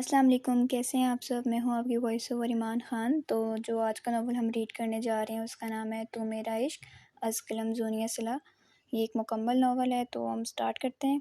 السلام علیکم، کیسے ہیں آپ سب؟ میں ہوں آپ کی وائس اوور ایمان خان۔ تو جو آج کا ناول ہم ریڈ کرنے جا رہے ہیں اس کا نام ہے تو میرا عشق از قلم زونیہ صلاح۔ یہ ایک مکمل ناول ہے، تو ہم سٹارٹ کرتے ہیں۔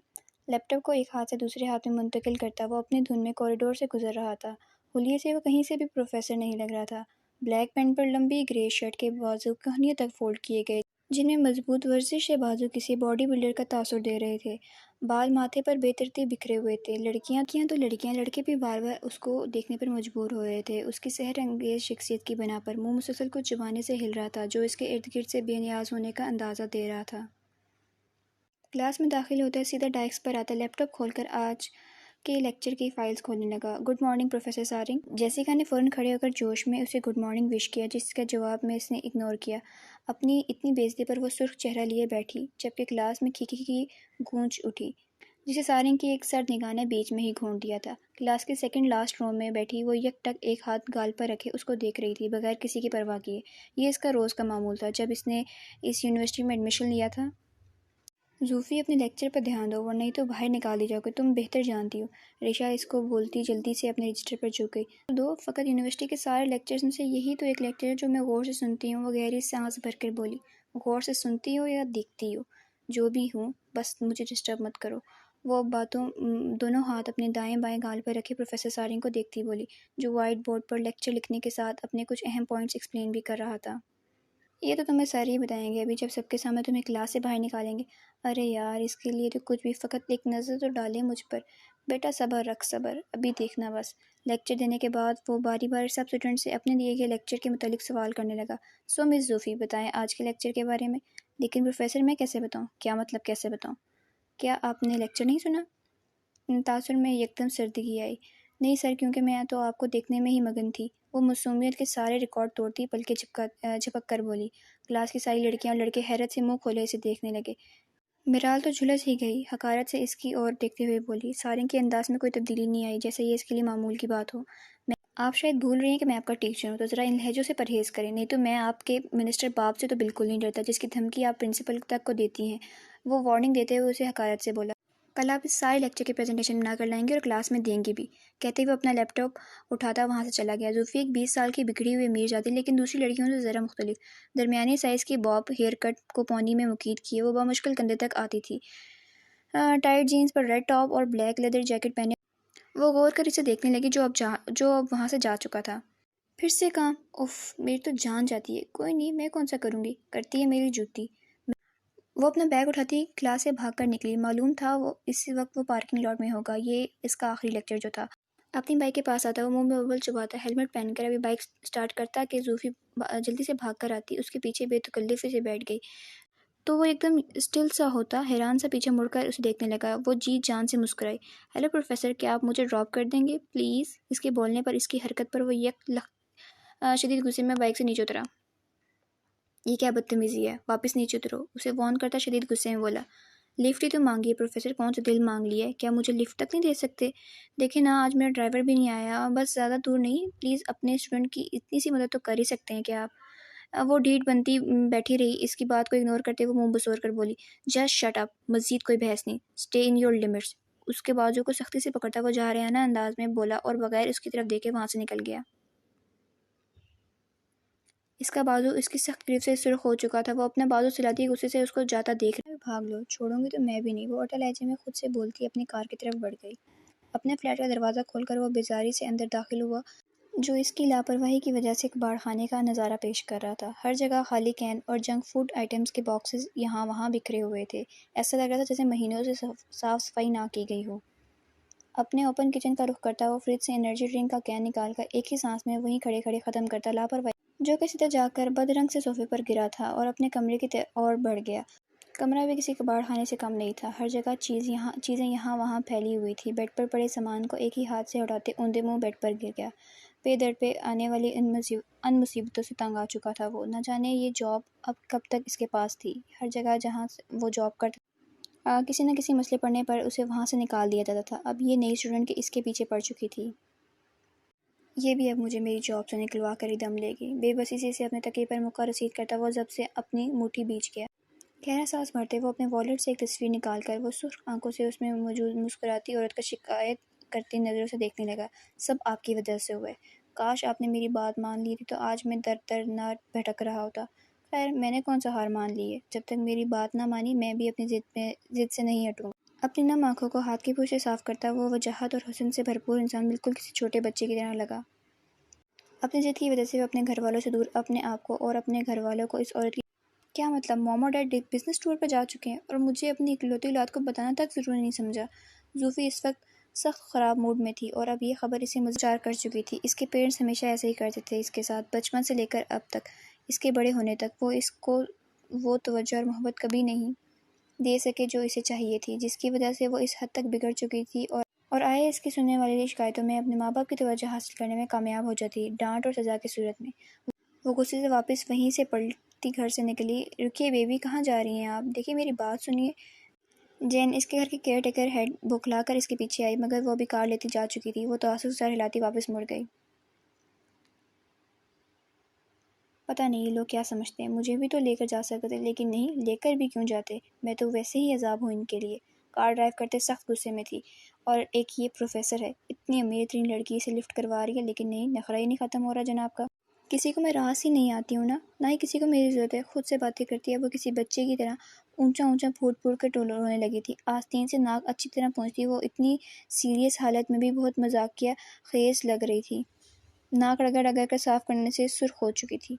لیپ ٹاپ کو ایک ہاتھ سے دوسرے ہاتھ میں منتقل کرتا وہ اپنی دھن میں کوریڈور سے گزر رہا تھا۔ حلیے سے وہ کہیں سے بھی پروفیسر نہیں لگ رہا تھا۔ بلیک پینٹ پر لمبی گرے شرٹ کے بازو کہنیوں تک فولڈ کیے گئے، جن میں مضبوط ورزش سے بازو کسی باڈی بلڈر کا تاثر دے رہے تھے۔ بال ماتھے پر بے ترتیب بکھرے ہوئے تھے۔ لڑکیاں تو لڑکیاں، لڑکے بھی بار بار اس کو دیکھنے پر مجبور ہو رہے تھے۔ اس کی سحر انگیز شخصیت کی بنا پر منہ مسلسل کچھ چبانے سے ہل رہا تھا، جو اس کے ارد گرد سے بے نیاز ہونے کا اندازہ دے رہا تھا۔ کلاس میں داخل ہوتا ہے سیدھا ڈائسک پر آتا، لیپ ٹاپ کھول کر آج کے لیکچر کی فائلز کھولنے لگا۔ Good morning professor Sarang. Jessica نے فوراً کھڑے ہو کر جوش میں اسے گڈ مارننگ وش کیا، جس کا جواب میں اس نے اگنور کیا۔ اپنی اتنی بے عزتی پر وہ سرخ چہرہ لیے بیٹھی، جبکہ کلاس میں کھی کی گونج اٹھی، جسے سارنگ کی ایک سرد نگاہ نے بیچ میں ہی گھونٹ دیا تھا۔ کلاس کے سیکنڈ لاسٹ رو میں بیٹھی وہ یک ٹک ایک ہاتھ گال پر رکھے اس کو دیکھ رہی تھی، بغیر کسی کی پرواہ کیے۔ یہ اس کا روز کا معمول تھا جب اس نے اس یونیورسٹی میں ایڈمیشن لیا تھا۔ زوفی، اپنے لیکچر پر دھیان دو ورنہ نہیں تو باہر نکال دی جاؤ گے، تم بہتر جانتی ہو۔ ریشا اس کو بولتی جلدی سے اپنے رجسٹر پر جھک گئی۔ دو فقط یونیورسٹی کے سارے لیکچرز میں سے یہی تو ایک لیکچر ہے جو میں غور سے سنتی ہوں۔ وہ گہری سانس بھر کر بولی۔ غور سے سنتی ہو یا دیکھتی ہو؟ جو بھی ہوں، بس مجھے ڈسٹرب مت کرو۔ وہ دونوں ہاتھ اپنے دائیں بائیں گال پر رکھے پروفیسر سارنگ کو دیکھتی بولی، جو وائٹ بورڈ پر لیکچر لکھنے کے ساتھ اپنے کچھ اہم پوائنٹس ایکسپلین بھی کر رہا تھا۔ یہ تو تمہیں سر ہی بتائیں گے ابھی، جب سب کے سامنے تمہیں کلاس سے باہر نکالیں گے۔ ارے یار، اس کے لیے تو کچھ بھی، فقط ایک نظر تو ڈالے مجھ پر۔ بیٹا صبر رکھ، صبر، ابھی دیکھنا بس۔ لیکچر دینے کے بعد وہ باری باری سب اسٹوڈنٹ سے اپنے دیے گئے لیکچر کے متعلق سوال کرنے لگا۔ سو مس زوفی، بتائیں آج کے لیکچر کے بارے میں۔ لیکن پروفیسر، میں کیسے بتاؤں؟ کیا مطلب کیسے بتاؤں؟ کیا آپ نے لیکچر نہیں سنا؟ تاثر میں یکدم سردگی آئی۔ نہیں سر، کیونکہ میں تو آپ کو دیکھنے میں ہی مگن تھی۔ وہ معصومیت کے سارے ریکارڈ توڑتی پلکیں جھپک کر بولی۔ کلاس کی ساری لڑکیاں اور لڑکے حیرت سے منہ کھولے اسے دیکھنے لگے۔ میرال تو جھلس ہی گئی، حقارت سے اس کی اور دیکھتے ہوئے بولی۔ سارنگ کے انداز میں کوئی تبدیلی نہیں آئی، جیسے یہ اس کے لیے معمول کی بات ہو۔ آپ شاید بھول رہی ہیں کہ میں آپ کا ٹیچر ہوں، تو ذرا ان لہجوں سے پرہیز کریں، نہیں تو میں آپ کے منسٹر باپ سے تو بالکل نہیں ڈرتا، جس کی دھمکی آپ پرنسپل تک کو دیتی ہیں۔ وہ وارننگ دیتے ہوئے اسے حقارت سے بولا۔ کل آپ اس سارے لیکچر کی پریزنٹیشن بنا کر لائیں گے اور کلاس میں دیں گے بھی، کہتے ہوئے اپنا لیپ ٹاپ اٹھاتا وہاں سے چلا گیا۔ زوفی ایک 20 سال کی بگڑی ہوئی میرزادی، لیکن دوسری لڑکیوں سے ذرا مختلف، درمیانی سائز کی باب ہیئر کٹ کو پونی میں مکید کیے وہ بمشکل کندھے تک آتی تھی۔ ٹائٹ جینز پر ریڈ ٹاپ اور بلیک لیدر جیکٹ پہنے وہ غور کر اسے دیکھنے لگی، جو اب وہاں سے جا چکا تھا۔ پھر سے کام، اف، میری تو جان جاتی ہے۔ کوئی نہیں، میں کون سا کروں گی، کرتی ہے میری جوتی۔ وہ اپنا بیگ اٹھاتی کلاس سے بھاگ کر نکلی۔ معلوم تھا اسی وقت وہ پارکنگ لاٹ میں ہوگا، یہ اس کا آخری لیکچر جو تھا۔ اپنی بائک کے پاس آتا وہ منہ میں ببل چباتا، ہیلمٹ پہن کر ابھی بائک سٹارٹ کرتا کہ زوفی جلدی سے بھاگ کر آتی، اس کے پیچھے بے تکلفی سے بیٹھ گئی تو وہ ایک دم اسٹل سا ہوتا، حیران سا پیچھے مڑ کر اسے دیکھنے لگا۔ وہ جی جان سے مسکرائی۔ ہیلو پروفیسر، کیا آپ مجھے ڈراپ کر دیں گے پلیز؟ اس کے بولنے پر، اس کی حرکت پر وہ شدید غصے میں بائک سے نیچے اترا۔ یہ کیا بدتمیزی ہے، واپس نیچے اترو، اسے وارن کرتا شدید غصے میں بولا۔ لفٹ ہی تو مانگی ہے پروفیسر، کون سا دل مانگ لیا ہے، کیا مجھے لفٹ تک نہیں دے سکتے؟ دیکھیں نا، آج میرا ڈرائیور بھی نہیں آیا، بس زیادہ دور نہیں، پلیز اپنے اسٹوڈنٹ کی اتنی سی مدد تو کر ہی سکتے ہیں کیا آپ؟ وہ ڈھیٹ بنتی بیٹھی رہی، اس کی بات کو اگنور کرتے ہوئے منہ بسور کر بولی، جسٹ شٹ اپ، مزید کوئی بحث نہیں، اسٹے ان یور لمٹس۔ اس کے بازو کو سختی سے پکڑتا وہ جارحانہ انداز میں بولا اور بغیر اس کی طرف دیکھے وہاں سے نکل گیا۔ اس کا بازو اس کی سخت گرفت سے سرخ ہو چکا تھا۔ وہ اپنا بازو سلاتی غصے سے اس کو جاتا دیکھ رہا۔ بھاگ لو، چھوڑوں گی تو میں بھی نہیں، وہ اٹا لہجے میں خود سے بولتی اپنی کار کی طرف بڑھ گئی۔ اپنے فلیٹ کا دروازہ کھول کر وہ بیزاری سے اندر داخل ہوا، جو اس کی لاپرواہی کی وجہ سے کباڑ خانے کا نظارہ پیش کر رہا تھا۔ ہر جگہ خالی کین اور جنک فوڈ آئٹمز کے باکسز یہاں وہاں بکھرے ہوئے تھے۔ ایسا لگ رہا تھا جیسے مہینوں سے صاف صفائی نہ کی گئی ہو۔ اپنے اوپن کچن کا رخ کرتا وہ فریج سے انرجی ڈرنک کا کین نکال کر ایک ہی سانس میں وہیں کھڑے کھڑے ختم کرتا لاپرواہی، جو کہ سیدھا جا کر بد رنگ سے صوفے پر گرا تھا اور اپنے کمرے کی اور بڑھ گیا۔ کمرہ بھی کسی کباڑ خانے سے کم نہیں تھا، ہر جگہ چیزیں یہاں وہاں پھیلی ہوئی تھی۔ بیڈ پر پڑے سامان کو ایک ہی ہاتھ سے اٹھاتے اوندے منہ بیڈ پر گر گیا۔ پے در پہ آنے والی ان مصیبتوں سے تنگ آ چکا تھا وہ، نہ جانے یہ جاب اب کب تک اس کے پاس تھی۔ ہر جگہ جہاں وہ جاب کرتا کسی نہ کسی مسئلے پڑنے پر اسے وہاں سے نکال دیا جاتا تھا۔ اب یہ نئی اسٹوڈنٹ اس کے پیچھے پڑ چکی تھی، یہ بھی اب مجھے میری جاب سے نکلوا کر ہی دم لے گی۔ بے بسی سے اسے اپنے تکیے پر مکہ رسید کرتا وہ ضبط سے اپنی مٹھی بیچ گیا۔ گہرا سانس بھرتے وہ اپنے والیٹ سے ایک تصویر نکال کر وہ سرخ آنکھوں سے اس میں موجود مسکراتی عورت کا کرتی نظروں سے دیکھنے لگا۔ سب آپ کی وجہ سے ہوئے۔ کاش آپ نے میری بات مان لی تھی تو آج میں در نہ بھٹک رہا ہوتا۔ خیر میں نے کون سا ہار مان لی ہے، جب تک میری بات نہ مانی میں بھی اپنی ضد سے نہیں ہٹوں گا۔ اپنی نم آنکھوں کو ہاتھ کی پوچھ سے صاف کرتا وہ وجاہت اور حسن سے بھرپور انسان بالکل کسی چھوٹے بچے کی طرح لگا۔ اپنی ضد کی وجہ سے وہ اپنے گھر والوں سے دور اپنے آپ کو اور اپنے گھر والوں کو اس عورت کی کیا مطلب موم اور ڈیڈ بزنس ٹور پر جا چکے ہیں اور مجھے اپنی اکلوتی اولاد کو بتانا تک ضروری نہیں سمجھا۔ زوفی اس وقت سخت خراب موڈ میں تھی اور اب یہ خبر اسے مزار کر چکی تھی۔ اس کے پیرنٹس ہمیشہ ایسے ہی کرتے تھے اس کے ساتھ، بچپن سے لے کر اب تک، اس کے بڑے ہونے تک۔ وہ اس کو وہ توجہ اور محبت کبھی نہیں دے سکے جو اسے چاہیے تھی، جس کی وجہ سے وہ اس حد تک بگڑ چکی تھی اور آئے اس کی سننے والی شکایتوں میں اپنے ماں باپ کی توجہ حاصل کرنے میں کامیاب ہو جاتی، ڈانٹ اور سزا کی صورت میں۔ وہ غصے سے واپس وہیں سے پلٹتی گھر سے نکلی۔ رکیے بیبی، کہاں جا رہی ہیں آپ؟ دیکھیے میری بات سنیے۔ جین اس کے گھر کی کیئر ٹیکر ہیڈ بھوکھلا کر اس کے پیچھے آئی، مگر وہ بھی کار لیتی جا چکی تھی۔ وہ تعصب سے سر ہلاتی واپس مڑ گئی۔ پتہ نہیں یہ لوگ کیا سمجھتے ہیں، مجھے بھی تو لے کر جا سکتے تھے، لیکن نہیں، لے کر بھی کیوں جاتے، میں تو ویسے ہی عذاب ہوں ان کے لیے۔ کار ڈرائیو کرتے سخت غصے میں تھی۔ اور ایک یہ پروفیسر ہے، اتنی امیر ترین لڑکی اسے لفٹ کروا رہی ہے، لیکن نہیں، نخرہ ہی نہیں ختم ہو رہا جناب کا۔ کسی کو میں راس ہی نہیں آتی ہوں نہ ہی کسی کو میری ضرورت ہے، خود سے باتیں کرتی ہے وہ کسی بچے کی طرح۔ اونچا اونچا پھوٹ پھوٹ کر رونے لگی تھی۔ آستین سے ناک اچھی طرح پہنچتی، وہ اتنی سیریس حالت میں بھی بہت مذاقیہ خیز لگ رہی تھی۔ ناک رگڑ رگڑ کر صاف کرنے سے سرخ ہو چکی تھی۔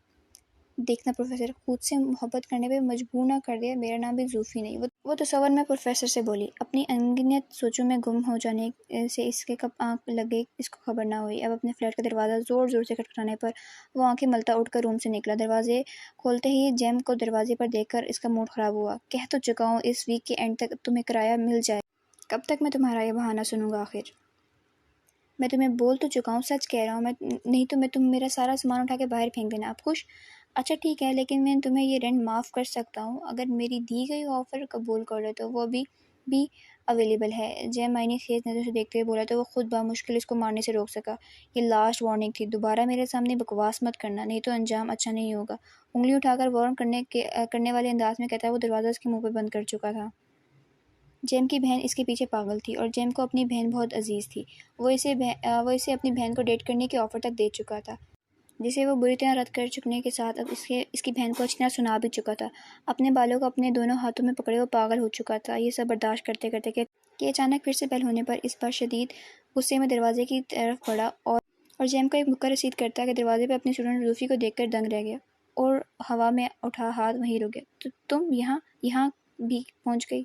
دیکھنا پروفیسر، خود سے محبت کرنے پہ مجبور نہ کر دے، میرا نام بھی زوفی نہیں۔ وہ تصور میں پروفیسر سے بولی۔ اپنی انگنت سوچوں میں گم ہو جانے سے اس کے کب آنکھ لگ گئی اس کو خبر نہ ہوئی۔ اب اپنے فلیٹ کا دروازہ زور زور سے کھٹکھٹانے پر وہ آنکھیں ملتا اٹھ کر روم سے نکلا۔ دروازے کھولتے ہی جیم کو دروازے پر دیکھ کر اس کا موڈ خراب ہوا۔ کہہ تو چکا ہوں اس ویک کے اینڈ تک تمہیں کرایہ مل جائے، کب تک میں تمہارا یہ بہانہ سنوں گا آخر؟ میں تمہیں بول تو چکا ہوں، سچ کہہ رہا ہوں، نہیں تو تم میرا سارا سامان اٹھا کے باہر پھینک دینا۔ آپ خوش؟ اچھا ٹھیک ہے، لیکن میں تمہیں یہ رینٹ معاف کر سکتا ہوں اگر میری دی گئی آفر قبول کر لو تو وہ بھی اویلیبل ہے۔ جیم معنی خیز نظر سے دیکھتے ہوئے بولا تو وہ خود بمشکل اس کو مارنے سے روک سکا۔ یہ لاسٹ وارننگ تھی، دوبارہ میرے سامنے بکواس مت کرنا، نہیں تو انجام اچھا نہیں ہوگا۔ انگلی اٹھا کر وارن کرنے والے انداز میں کہتا وہ دروازہ اس کے منہ پہ بند کر چکا تھا۔ جیم کی بہن اس کے پیچھے پاگل تھی اور جیم کو اپنی بہن بہت عزیز تھی۔ وہ اسے اپنی بہن کو ڈیٹ کرنے کی آفر تک دے چکا تھا، جسے وہ بری طرح رد کر چکنے کے ساتھ اب اس کی بہن کو اچھی طرح سنا بھی چکا تھا۔ اپنے بالوں کو اپنے دونوں ہاتھوں میں پکڑے وہ پاگل ہو چکا تھا، یہ سب برداشت کرتے کرتے کہ اچانک پھر سے بیل ہونے پر اس بار شدید غصے میں دروازے کی طرف بڑھا اور جیم کو ایک مکہ رسید کرتا کہ دروازے پہ اپنی اسٹوڈنٹ زوفی کو دیکھ کر دنگ رہ گیا اور ہوا میں اٹھا ہاتھ وہیں رک گیا۔ تو تم یہاں بھی پہنچ گئی؟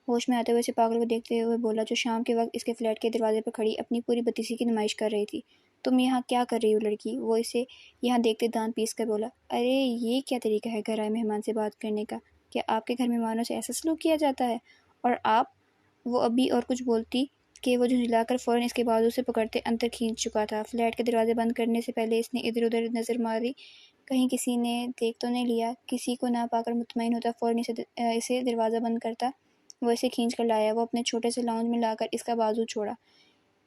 ہوش میں آتے ہوئے اسے پاگل کو دیکھتے ہوئے بولا، جو شام کے وقت اس کے فلیٹ کے دروازے پر کھڑی اپنی پوری بتیسی کی نمائش کر رہی تھی۔ تم یہاں کیا کر رہی ہو لڑکی؟ وہ اسے یہاں دیکھتے دانت پیس کر بولا۔ ارے یہ کیا طریقہ ہے گھر آئے مہمان سے بات کرنے کا؟ کیا آپ کے گھر مہمانوں سے ایسا سلوک کیا جاتا ہے؟ اور آپ؟ وہ ابھی اور کچھ بولتی کہ وہ جھنجھلا کر فوراً اس کے بازو سے پکڑتے اندر کھینچ چکا تھا۔ فلیٹ کے دروازے بند کرنے سے پہلے اس نے ادھر ادھر نظر ماری، کہیں کسی نے دیکھ تو نہیں لیا۔ کسی کو نہ پا کر مطمئن ہوتا فوراً اسے دروازہ بند کرتا۔ وہ اسے کھینچ کر لایا، وہ اپنے چھوٹے سے لاؤنج میں لا کر اس کا بازو چھوڑا۔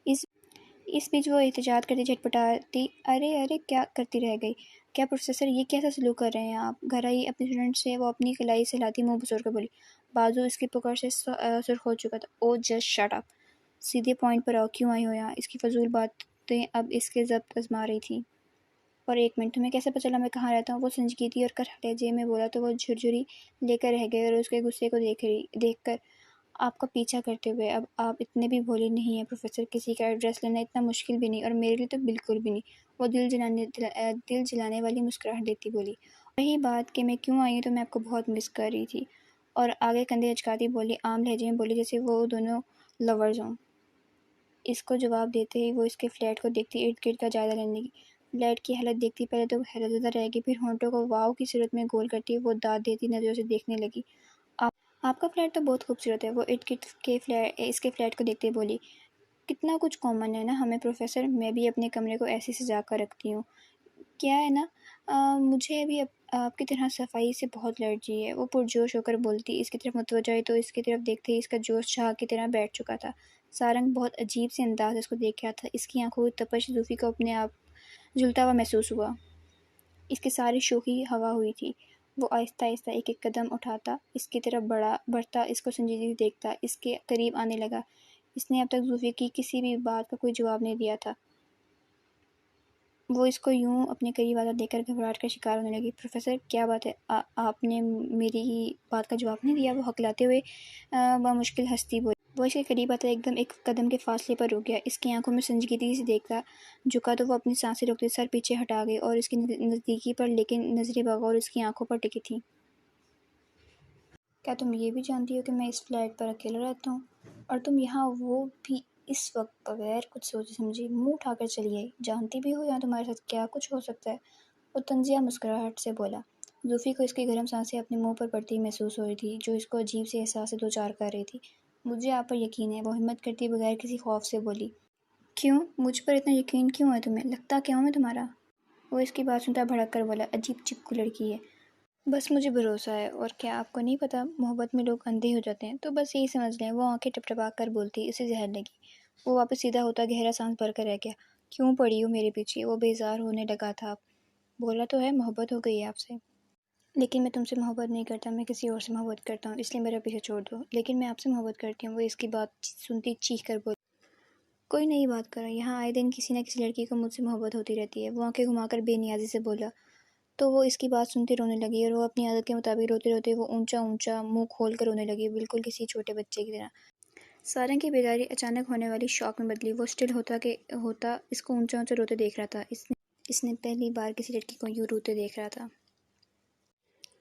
اس بیچ وہ احتجاج کرتی جھٹپٹاتی، ارے کیا کرتی رہ گئی؟ کیا پروفیسر یہ کیسا سلوک کر رہے ہیں آپ؟ گھر آئی اپنی اسٹوڈنٹ سے وہ اپنی کلائی سے ہلاتی منہ بسور کر بولی۔ بازو اس کی پکڑ سے سرخ ہو چکا تھا۔ او جسٹ شٹ اپ، سیدھے پوائنٹ پر آؤ، کیوں آئی ہو یہاں؟ اس کی فضول باتیں اب اس کے ضبط آزما رہی تھی۔ اور ایک منٹ، تمہیں کیسے پتہ چلا میں کہاں رہتا ہوں؟ وہ سنجیدگی اور کرہ لہجے میں بولا تو وہ جھرجھری لے کر رہ گئے اور اس کے غصے کو دیکھ کر آپ کا پیچھا کرتے ہوئے۔ اب آپ اتنے بھی بھولے نہیں ہیں پروفیسر، کسی کا ایڈریس لینا اتنا مشکل بھی نہیں، اور میرے لیے تو بالکل بھی نہیں۔ وہ دل جلانے والی مسکراہٹ دیتی بولی۔ رہی بات کہ میں کیوں آئی ہوں تو میں آپ کو بہت مس کر رہی تھی، اور آگے کندھے اچکاتی بولی، عام لہجے میں بولی جیسے وہ دونوں لورز ہوں۔ اس کو جواب دیتے ہی وہ اس کے فلیٹ کو دیکھتی، ارد گرد کا جائزہ لینے کی۔ فلیٹ کی حالت دیکھتی پہلے تو وہ حیرت زدہ رہ گئی، پھر ہونٹوں کو واو کی صورت میں گول کرتی وہ داد دیتی نظروں سے دیکھنے لگی۔ آپ کا فلیٹ تو بہت خوبصورت ہے۔ وہ ارد گرد اس کے فلیٹ کو دیکھتے بولی، کتنا کچھ کامن ہے نا ہمیں پروفیسر، میں بھی اپنے کمرے کو ایسے سجا کر رکھتی ہوں، کیا ہے نا؟ مجھے بھی آپ کی طرح صفائی سے بہت الرجی ہے۔ وہ پرجوش ہو کر بولتی، اس کی طرف متوجہ ہوئی تو اس کی طرف دیکھتے ہی اس کا جوش چھا کی طرح بیٹھ چکا تھا۔ سارنگ بہت عجیب سے انداز سے اس کو دیکھ رہا تھا، اس کی آنکھوں کی تپش زوفی کو اپنے آپ جھلتا ہوا محسوس ہوا۔ اس کی ساری شوخی ہوا ہوئی تھی۔ وہ آہستہ آہستہ ایک ایک قدم اٹھاتا، اس کی طرف بڑھتا، اس کو سنجیدگی سے دیکھتا، اس کے قریب آنے لگا۔ اس نے اب تک زوفی کی کسی بھی بات کا کوئی جواب نہیں دیا تھا۔ وہ اس کو یوں اپنے قریب آتا دیکھ کر گھبراہٹ کا شکار ہونے لگی۔ پروفیسر کیا بات ہے، آپ نے میری بات کا جواب نہیں دیا؟ وہ ہکلاتے ہوئے بمشکل ہنستی بولی۔ وہ اس کے قریب آتا ایک دم ایک قدم کے فاصلے پر رک گیا، اس کی آنکھوں میں سنجیدگی سے دیکھتا جھکا تو وہ اپنی سانسیں روکتے سر پیچھے ہٹا گئی اور اس کی نزدیکی پر، لیکن نظریں بغور اس کی آنکھوں پر ٹکی تھیں۔ کیا تم یہ بھی جانتی ہو کہ میں اس فلیٹ پر اکیلا رہتا ہوں، اور تم یہاں، وہ بھی اس وقت بغیر کچھ سوچے سمجھے؟ منہ اٹھا کر چلی گئی۔ جانتی بھی ہو یہاں تمہارے ساتھ کیا کچھ ہو سکتا ہے؟ وہ تنزیہ مسکراہٹ سے بولا۔ زوفی کو اس کی گرم سانسیں اپنے منہ پر پڑتی محسوس ہو رہی تھی، جو اس کو عجیب سے احساس سے دوچار کر رہی تھی۔ مجھے آپ پر یقین ہے، وہ ہمت کرتی بغیر کسی خوف سے بولی۔ کیوں؟ مجھ پر اتنا یقین کیوں ہے تمہیں؟ لگتا کیا ہوں میں تمہارا؟ وہ اس کی بات سنتا بھڑک کر بولا۔ عجیب چپکو لڑکی ہے، بس مجھے بھروسہ ہے۔ اور کیا آپ کو نہیں پتا محبت میں لوگ اندھے ہو جاتے ہیں؟ تو بس یہی سمجھ لیں۔ وہ آنکھیں ٹپٹپا کر بولتی، اسے زہر لگی۔ وہ واپس سیدھا ہوتا گہرا سانس بھر کر رہ گیا۔ کیوں پڑی ہو میرے پیچھے؟ وہ بیزار ہونے لگا تھا۔ بولا تو ہے محبت ہو گئی ہے آپ سے، لیکن میں تم سے محبت نہیں کرتا، میں کسی اور سے محبت کرتا ہوں، اس لیے میرا پیچھے چھوڑ دو۔ لیکن میں آپ سے محبت کرتی ہوں۔ وہ اس کی بات سنتی چیخ کر بولی۔ کوئی نئی بات کرو، یہاں آئے دن کسی نہ کسی لڑکی کو مجھ سے محبت ہوتی رہتی ہے۔ وہ آنکھیں گھما کر بے نیازی سے بولا۔ تو وہ اس کی بات سنتی رونے لگی، اور وہ اپنی عادت کے مطابق روتے روتے وہ اونچا اونچا منہ کھول کر رونے لگی، بالکل کسی چھوٹے بچے کی طرح۔ سارنگ کی بیداری اچانک ہونے والی شوق میں بدلی۔ وہ اسٹل ہوتا اس کو اونچا اونچا روتے دیکھ رہا تھا۔ اس نے پہلی بار کسی لڑکی کو یوں روتے دیکھ رہا تھا۔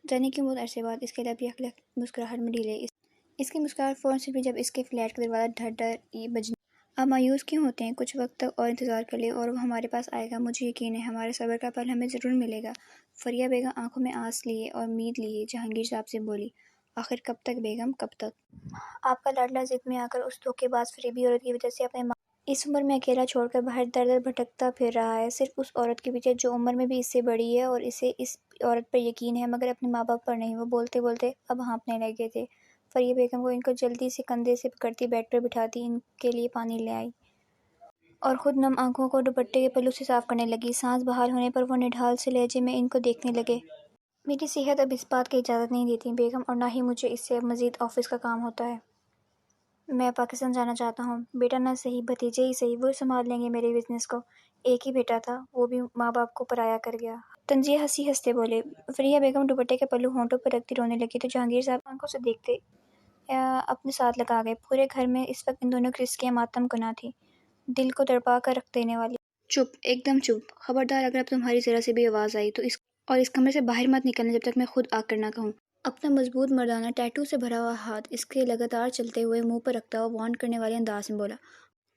جانے کیوں بہت عرصے بعد اس کے لب یک لک مسکراہٹ میں ڈھیلے۔ اس کی مسکراہٹ فوراً چھپی جب اس کے فلیٹ کا دروازہ ڈھر ڈھر بجنے۔ آپ مایوس کیوں ہوتے ہیں؟ کچھ وقت تک اور انتظار کر لیں اور وہ ہمارے پاس آئے گا، مجھے یقین ہے ہمارے صبر کا پھل ہمیں ضرور ملے گا۔ فریہ بیگم آنکھوں میں آنس لیے اور امید لیے جہانگیر صاحب سے بولی۔ آخر کب تک بیگم، کب تک؟ آپ کا لاڈلا ضد میں آ کر اس دھوکے باز فریبی عورت کی وجہ سے اپنے ماں اس عمر میں اکیلا چھوڑ کر باہر در در بھٹکتا پھر رہا ہے، صرف اس عورت کے پیچھے جو عمر میں بھی اس سے بڑی ہے، اور اسے اس عورت پر یقین ہے مگر اپنے ماں باپ پر نہیں۔ وہ بولتے بولتے اب ہانپنے لگے تھے۔ فریہ بیگم کو ان کو جلدی سے کندھے سے پکڑتی بیڈ پر بٹھاتی ان کے لیے پانی لے آئی اور خود نم آنکھوں کو دوپٹے کے پلو سے صاف کرنے لگی۔ سانس بحال ہونے پر وہ نڈھال سے لہجے میں ان کو دیکھنے لگے۔ میری صحت اب اس بات کی اجازت نہیں دیتی بیگم، اور نہ ہی مجھے اس سے اب مزید آفس کا کام ہوتا ہے۔ میں پاکستان جانا چاہتا ہوں۔ بیٹا نہ صحیح، بھتیجے ہی صحیح، وہ سنبھال لیں گے میرے بزنس کو۔ ایک ہی بیٹا تھا، وہ بھی ماں باپ کو پرایا کر گیا۔ تنزیہ ہنسی ہنستے بولے۔ فریہ بیگم دوپٹے کے پلو ہونٹوں پر رکھتی رونے لگی تو جہانگیر صاحب آنکھوں سے دیکھتے اپنے ساتھ لگا گئے۔ پورے گھر میں اس وقت ان دونوں کی رسکیاں ماتم کنا تھیں، دل کو تڑپا کر رکھ دینے والی۔ چپ، ایک دم چپ! خبردار اگر اب تمہاری ذرا سی بھی آواز آئی تو اس کمرے سے باہر مت نکلنا جب تک میں خود آ کر نہ کہوں۔ اپنا مضبوط مردانہ ٹیٹو سے بھرا ہوا ہاتھ اس کے لگاتار چلتے ہوئے منہ پر رکھتا ہوا وارن کرنے والے انداز میں بولا۔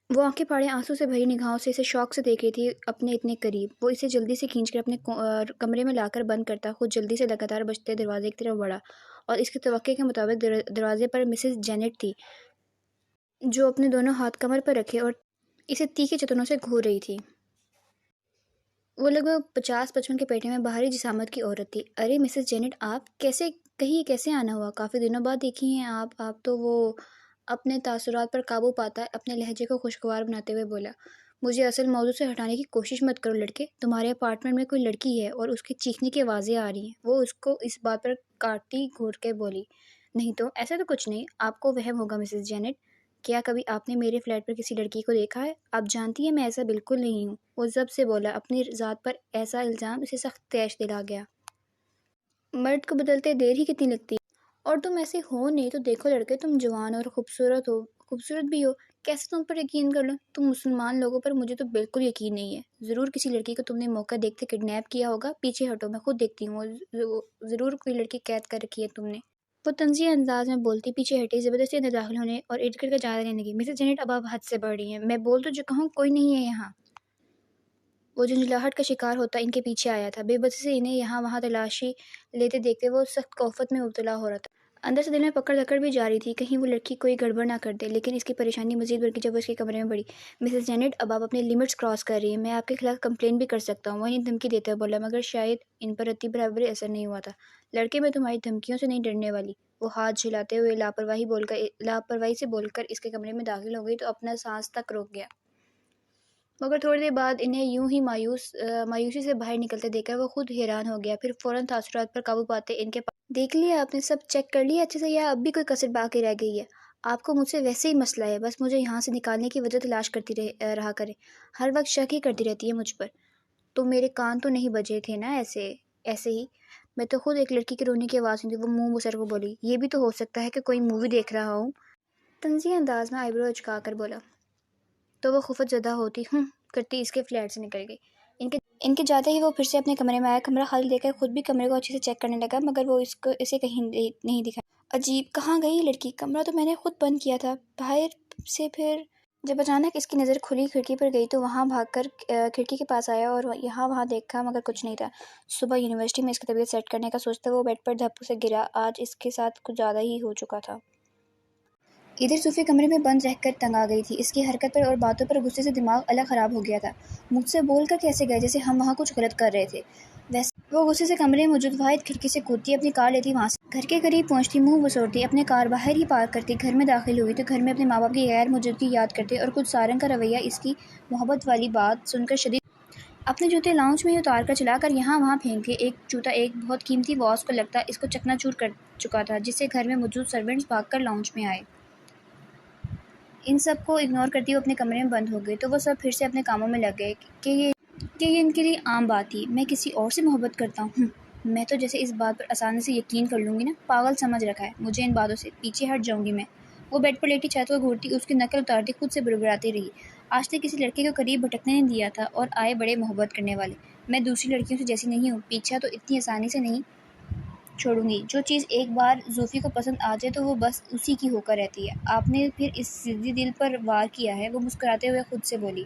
وہ آنکھیں پھاڑے آنسوں سے بھری نگاہوں سے اسے شوق سے دیکھ رہی تھی اپنے اتنے قریب۔ وہ اسے جلدی سے کھینچ کر اپنے کمرے میں لا کر بند کرتا خود جلدی سے لگاتار بجتے دروازے کی طرف بڑھا، اور اس کی توقع کے مطابق دروازے پر مسز جینٹ تھی، جو اپنے دونوں ہاتھ کمر پر رکھے اور اسے تیکھے چتنوں سے گھور رہی تھی۔ وہ لگ بھگ 50-55 کے پیٹے میں باہری جسامت کی عورت تھی۔ ارے مسز جینٹ، آپ کیسے آنا ہوا؟ کافی دنوں بعد دیکھی ہیں آپ تو۔ وہ اپنے تاثرات پر قابو پاتا اپنے لہجے کو خوشگوار بناتے ہوئے بولا۔ مجھے اصل موضوع سے ہٹانے کی کوشش مت کرو لڑکے۔ تمہارے اپارٹمنٹ میں کوئی لڑکی ہے اور اس کے چیخنے کی آوازیں آ رہی ہیں۔ وہ اس کو اس بات پر کاٹتی گھور کے بولی۔ نہیں تو ایسا تو کچھ نہیں، آپ کو وہم ہوگا مسز جینٹ۔ کیا کبھی آپ نے میرے فلیٹ پر کسی لڑکی کو دیکھا ہے؟ آپ جانتی ہیں میں ایسا بالکل نہیں ہوں۔ وہ ضبط سے بولا۔ اپنی ذات پر ایسا الزام اسے سخت طیش دلا گیا۔ مرد کو بدلتے دیر ہی کتنی لگتی ہے، اور تم ایسے ہو نہیں تو دیکھو لڑکے، تم جوان اور خوبصورت بھی ہو، کیسے تم پر یقین کر لوں؟ تم مسلمان لوگوں پر مجھے تو بالکل یقین نہیں ہے۔ ضرور کسی لڑکی کو تم نے موقع دیکھتے کڈنیپ کیا ہوگا۔ پیچھے ہٹو، میں خود دیکھتی ہوں۔ ضرور کوئی لڑکی قید کر رکھی ہے تم نے۔ وہ طنزیہ انداز میں بولتی پیچھے ہٹی، زبردستی اندر داخل ہونے اور ارد گرد کا جائزہ لینے لگی۔ مسز جینٹ اب آپ حد سے بڑھ رہی ہیں، میں بول تو چکا ہوں کوئی نہیں ہے یہاں۔ وہ جھنجھلاہٹ کا شکار ہوتا ان کے پیچھے آیا تھا۔ بے بسی سے انہیں یہاں وہاں تلاشی لیتے دیکھتے وہ سخت کوفت میں مبتلا ہو رہا تھا۔ اندر سے دل میں پکڑ دھکڑ بھی جاری تھی، کہیں وہ لڑکی کوئی گڑبڑ نہ کر دے، لیکن اس کی پریشانی مزید بڑھ گئی جب وہ اس کے کمرے میں بڑھی۔ مسز جینٹ، اب آپ اپنے لمٹس کراس کر رہی ہیں، میں آپ کے خلاف کمپلین بھی کر سکتا ہوں۔ وہ انہیں دھمکی دیتے ہوئے بولا، مگر شاید ان پر رتی برابر اثر نہیں ہوا تھا۔ لڑکے، میں تمہاری دھمکیوں سے نہیں ڈرنے والی۔ وہ ہاتھ جھلاتے ہوئے لاپرواہی سے بول کر اس کے کمرے میں داخل ہو گئی تو اپنا سانس تک روک گیا۔ مگر تھوڑی دیر بعد انہیں یوں ہی مایوسی سے باہر نکلتے دیکھ کر وہ خود حیران ہو گیا، پھر فوراً تاثرات پر قابو پاتے ان کے پاس۔ دیکھ لیا آپ نے؟ سب چیک کر لیا اچھے سے، یا اب بھی کوئی کسر باقی رہ گئی ہے؟ آپ کو مجھ سے ویسے ہی مسئلہ ہے، بس مجھے یہاں سے نکالنے کی وجہ تلاش کرتی رہا کرے، ہر وقت شک ہی کرتی رہتی ہے مجھ پر۔ تو میرے کان تو نہیں بجے تھے نا ایسے ہی؟ میں تو خود ایک لڑکی کے رونے کی آواز سنی، وہ منہ مسر کو بولی، یہ بھی تو ہو سکتا ہے کہ کوئی مووی دیکھ رہا ہوں۔ طنزی انداز میں آئیبرو اچکا کر بولا۔ تو وہ خفت زدہ ہوتی کرتی اس کے فلیٹ سے نکل گئی۔ ان کے جاتے ہی وہ پھر سے اپنے کمرے میں آیا، کمرہ خالی دیکھ کر خود بھی کمرے کو اچھے سے چیک کرنے لگا، مگر وہ اسے کہیں نہیں دکھا۔ عجیب، کہاں گئی لڑکی؟ کمرہ تو میں نے خود بند کیا تھا باہر سے۔ پھر جب اچانک اس کی نظر کھلی کھڑکی پر گئی تو وہاں بھاگ کر کھڑکی کے پاس آیا اور یہاں وہاں دیکھا، مگر کچھ نہیں تھا۔ صبح یونیورسٹی میں اس کی طبیعت سیٹ کرنے کا سوچتا وہ بیڈ پر دھپ سے گرا، آج اس کے ساتھ کچھ زیادہ ہی ہو چکا تھا۔ ادھر صوفی کمرے میں بند رہ کر تنگ آ گئی تھی، اس کی حرکت پر اور باتوں پر غصے سے دماغ الگ خراب ہو گیا تھا۔ مجھ سے بول کر کیسے گئے جیسے ہم وہاں کچھ غلط کر رہے تھے؟ ویسے وہ غصے سے کمرے میں موجود واحد کھڑکی سے کودتی، اپنی کار لیتی، وہاں سے گھر کے قریب پہنچتی، منہ بسوڑتی، اپنے کار باہر ہی پارک کرتی، گھر میں داخل ہوئی تو گھر میں اپنے ماں باپ کی غیر موجودگی یاد کرتے اور کچھ سارنگ کا رویہ اس کی محبت والی بات سن کر شدید۔ اپنے جوتے لاؤنج میں ہی اتار کر چلا کر یہاں وہاں پھینکے، ایک جوتا ایک بہت قیمتی واز کو لگتا اس کو چکنا چور کر چکا تھا، جس سے گھر میں موجود سرونٹس بھاگ کر لاؤنج میں آئے۔ ان سب کو اگنور کرتی وہ اپنے کمرے میں بند ہو گئی تو وہ سب پھر سے اپنے کاموں میں لگ گئے کہ یہ ان کے لیے عام بات تھی۔ میں کسی اور سے محبت کرتا ہوں، میں تو جیسے اس بات پر آسانی سے یقین کر لوں گی نا، پاگل سمجھ رکھا ہے مجھے، ان باتوں سے پیچھے ہٹ جاؤں گی میں۔ وہ بیڈ پر لیٹی چھت کو گھورتی، اس کی نقل اتارتی، خود سے بڑبڑاتی رہی، آج تک کسی لڑکے کو قریب بھٹکنے نہیں دیا تھا، اور آئے بڑے محبت کرنے والے۔ میں دوسری لڑکیوں سے جیسی نہیں ہوں، پیچھا تو اتنی آسانی سے نہیں چھوڑوں گی۔ جو چیز ایک بار زوفی کو پسند آ جائے تو وہ بس اسی کی ہو کر رہتی ہے۔ آپ نے پھر اس ضدی دل پر وار کیا ہے، وہ مسکراتے ہوئے خود سے بولی۔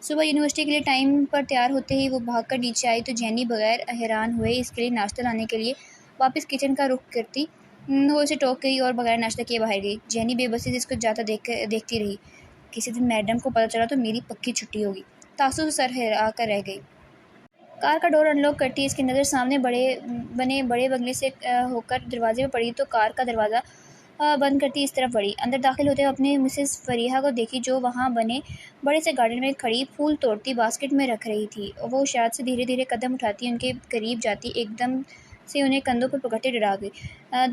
صبح یونیورسٹی کے لیے ٹائم پر تیار ہوتے ہی وہ بھاگ کر نیچے آئی تو جینی بغیر حیران ہوئے اس کے لیے ناشتہ لانے کے لیے واپس کچن کا رخ کرتی وہ اسے ٹوک گئی اور بغیر ناشتہ کیے باہر گئی۔ جینی بے بسی سے اس کو جاتا دیکھتی رہی۔ کسی دن میڈم کو پتہ چلا تو میری پکی چھٹی ہوگی، تاسو سے سر ہلا کر رہ گئی۔ کار کا ڈور ان لاک کرتی اس کی نظر سامنے بنے بڑے بنگلے سے ہو کر دروازے پر پڑی تو کار کا دروازہ بند کرتی اس طرف بڑھی۔ اندر داخل ہوتے ہوئے اپنے مسز فریحہ کو دیکھی جو وہاں بنے بڑے سے گارڈن میں کھڑی پھول توڑتی باسکٹ میں رکھ رہی تھی۔ وہ شاید سے دھیرے دھیرے قدم اٹھاتی ان کے قریب جاتی، ایک دم سے انہیں کندھوں پر پکڑتے ڈرا گئی۔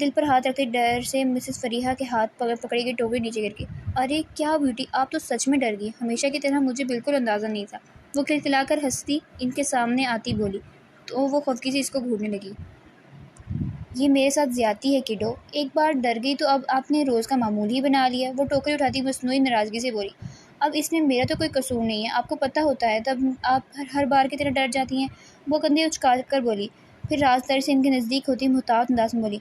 دل پر ہاتھ رکھتے ڈر سے مسز فریحہ کے ہاتھ پکڑی گئی ٹوکری نیچے گر گئی۔ ارے کیا بیوٹی، آپ تو سچ میں ڈر گئی، ہمیشہ کی طرح مجھے بالکل اندازہ نہیں تھا۔ وہ کھلکھلا کر ہنستی ان کے سامنے آتی بولی تو وہ خفگی سے اس کو گھورنے لگی۔ یہ میرے ساتھ زیادتی ہے کڈو، ایک بار ڈر گئی تو اب آپ نے روز کا معمول ہی بنا لیا۔ وہ ٹوکری اٹھاتی مصنوعی ناراضگی سے بولی، اب اس میں میرا تو کوئی قصور نہیں ہے، آپ کو پتہ ہوتا ہے تب آپ ہر بار کی طرح ڈر جاتی ہیں۔ وہ کندھے اچکا کر بولی، پھر رازداری سے ان کے نزدیک ہوتی محتاط انداز میں بولی،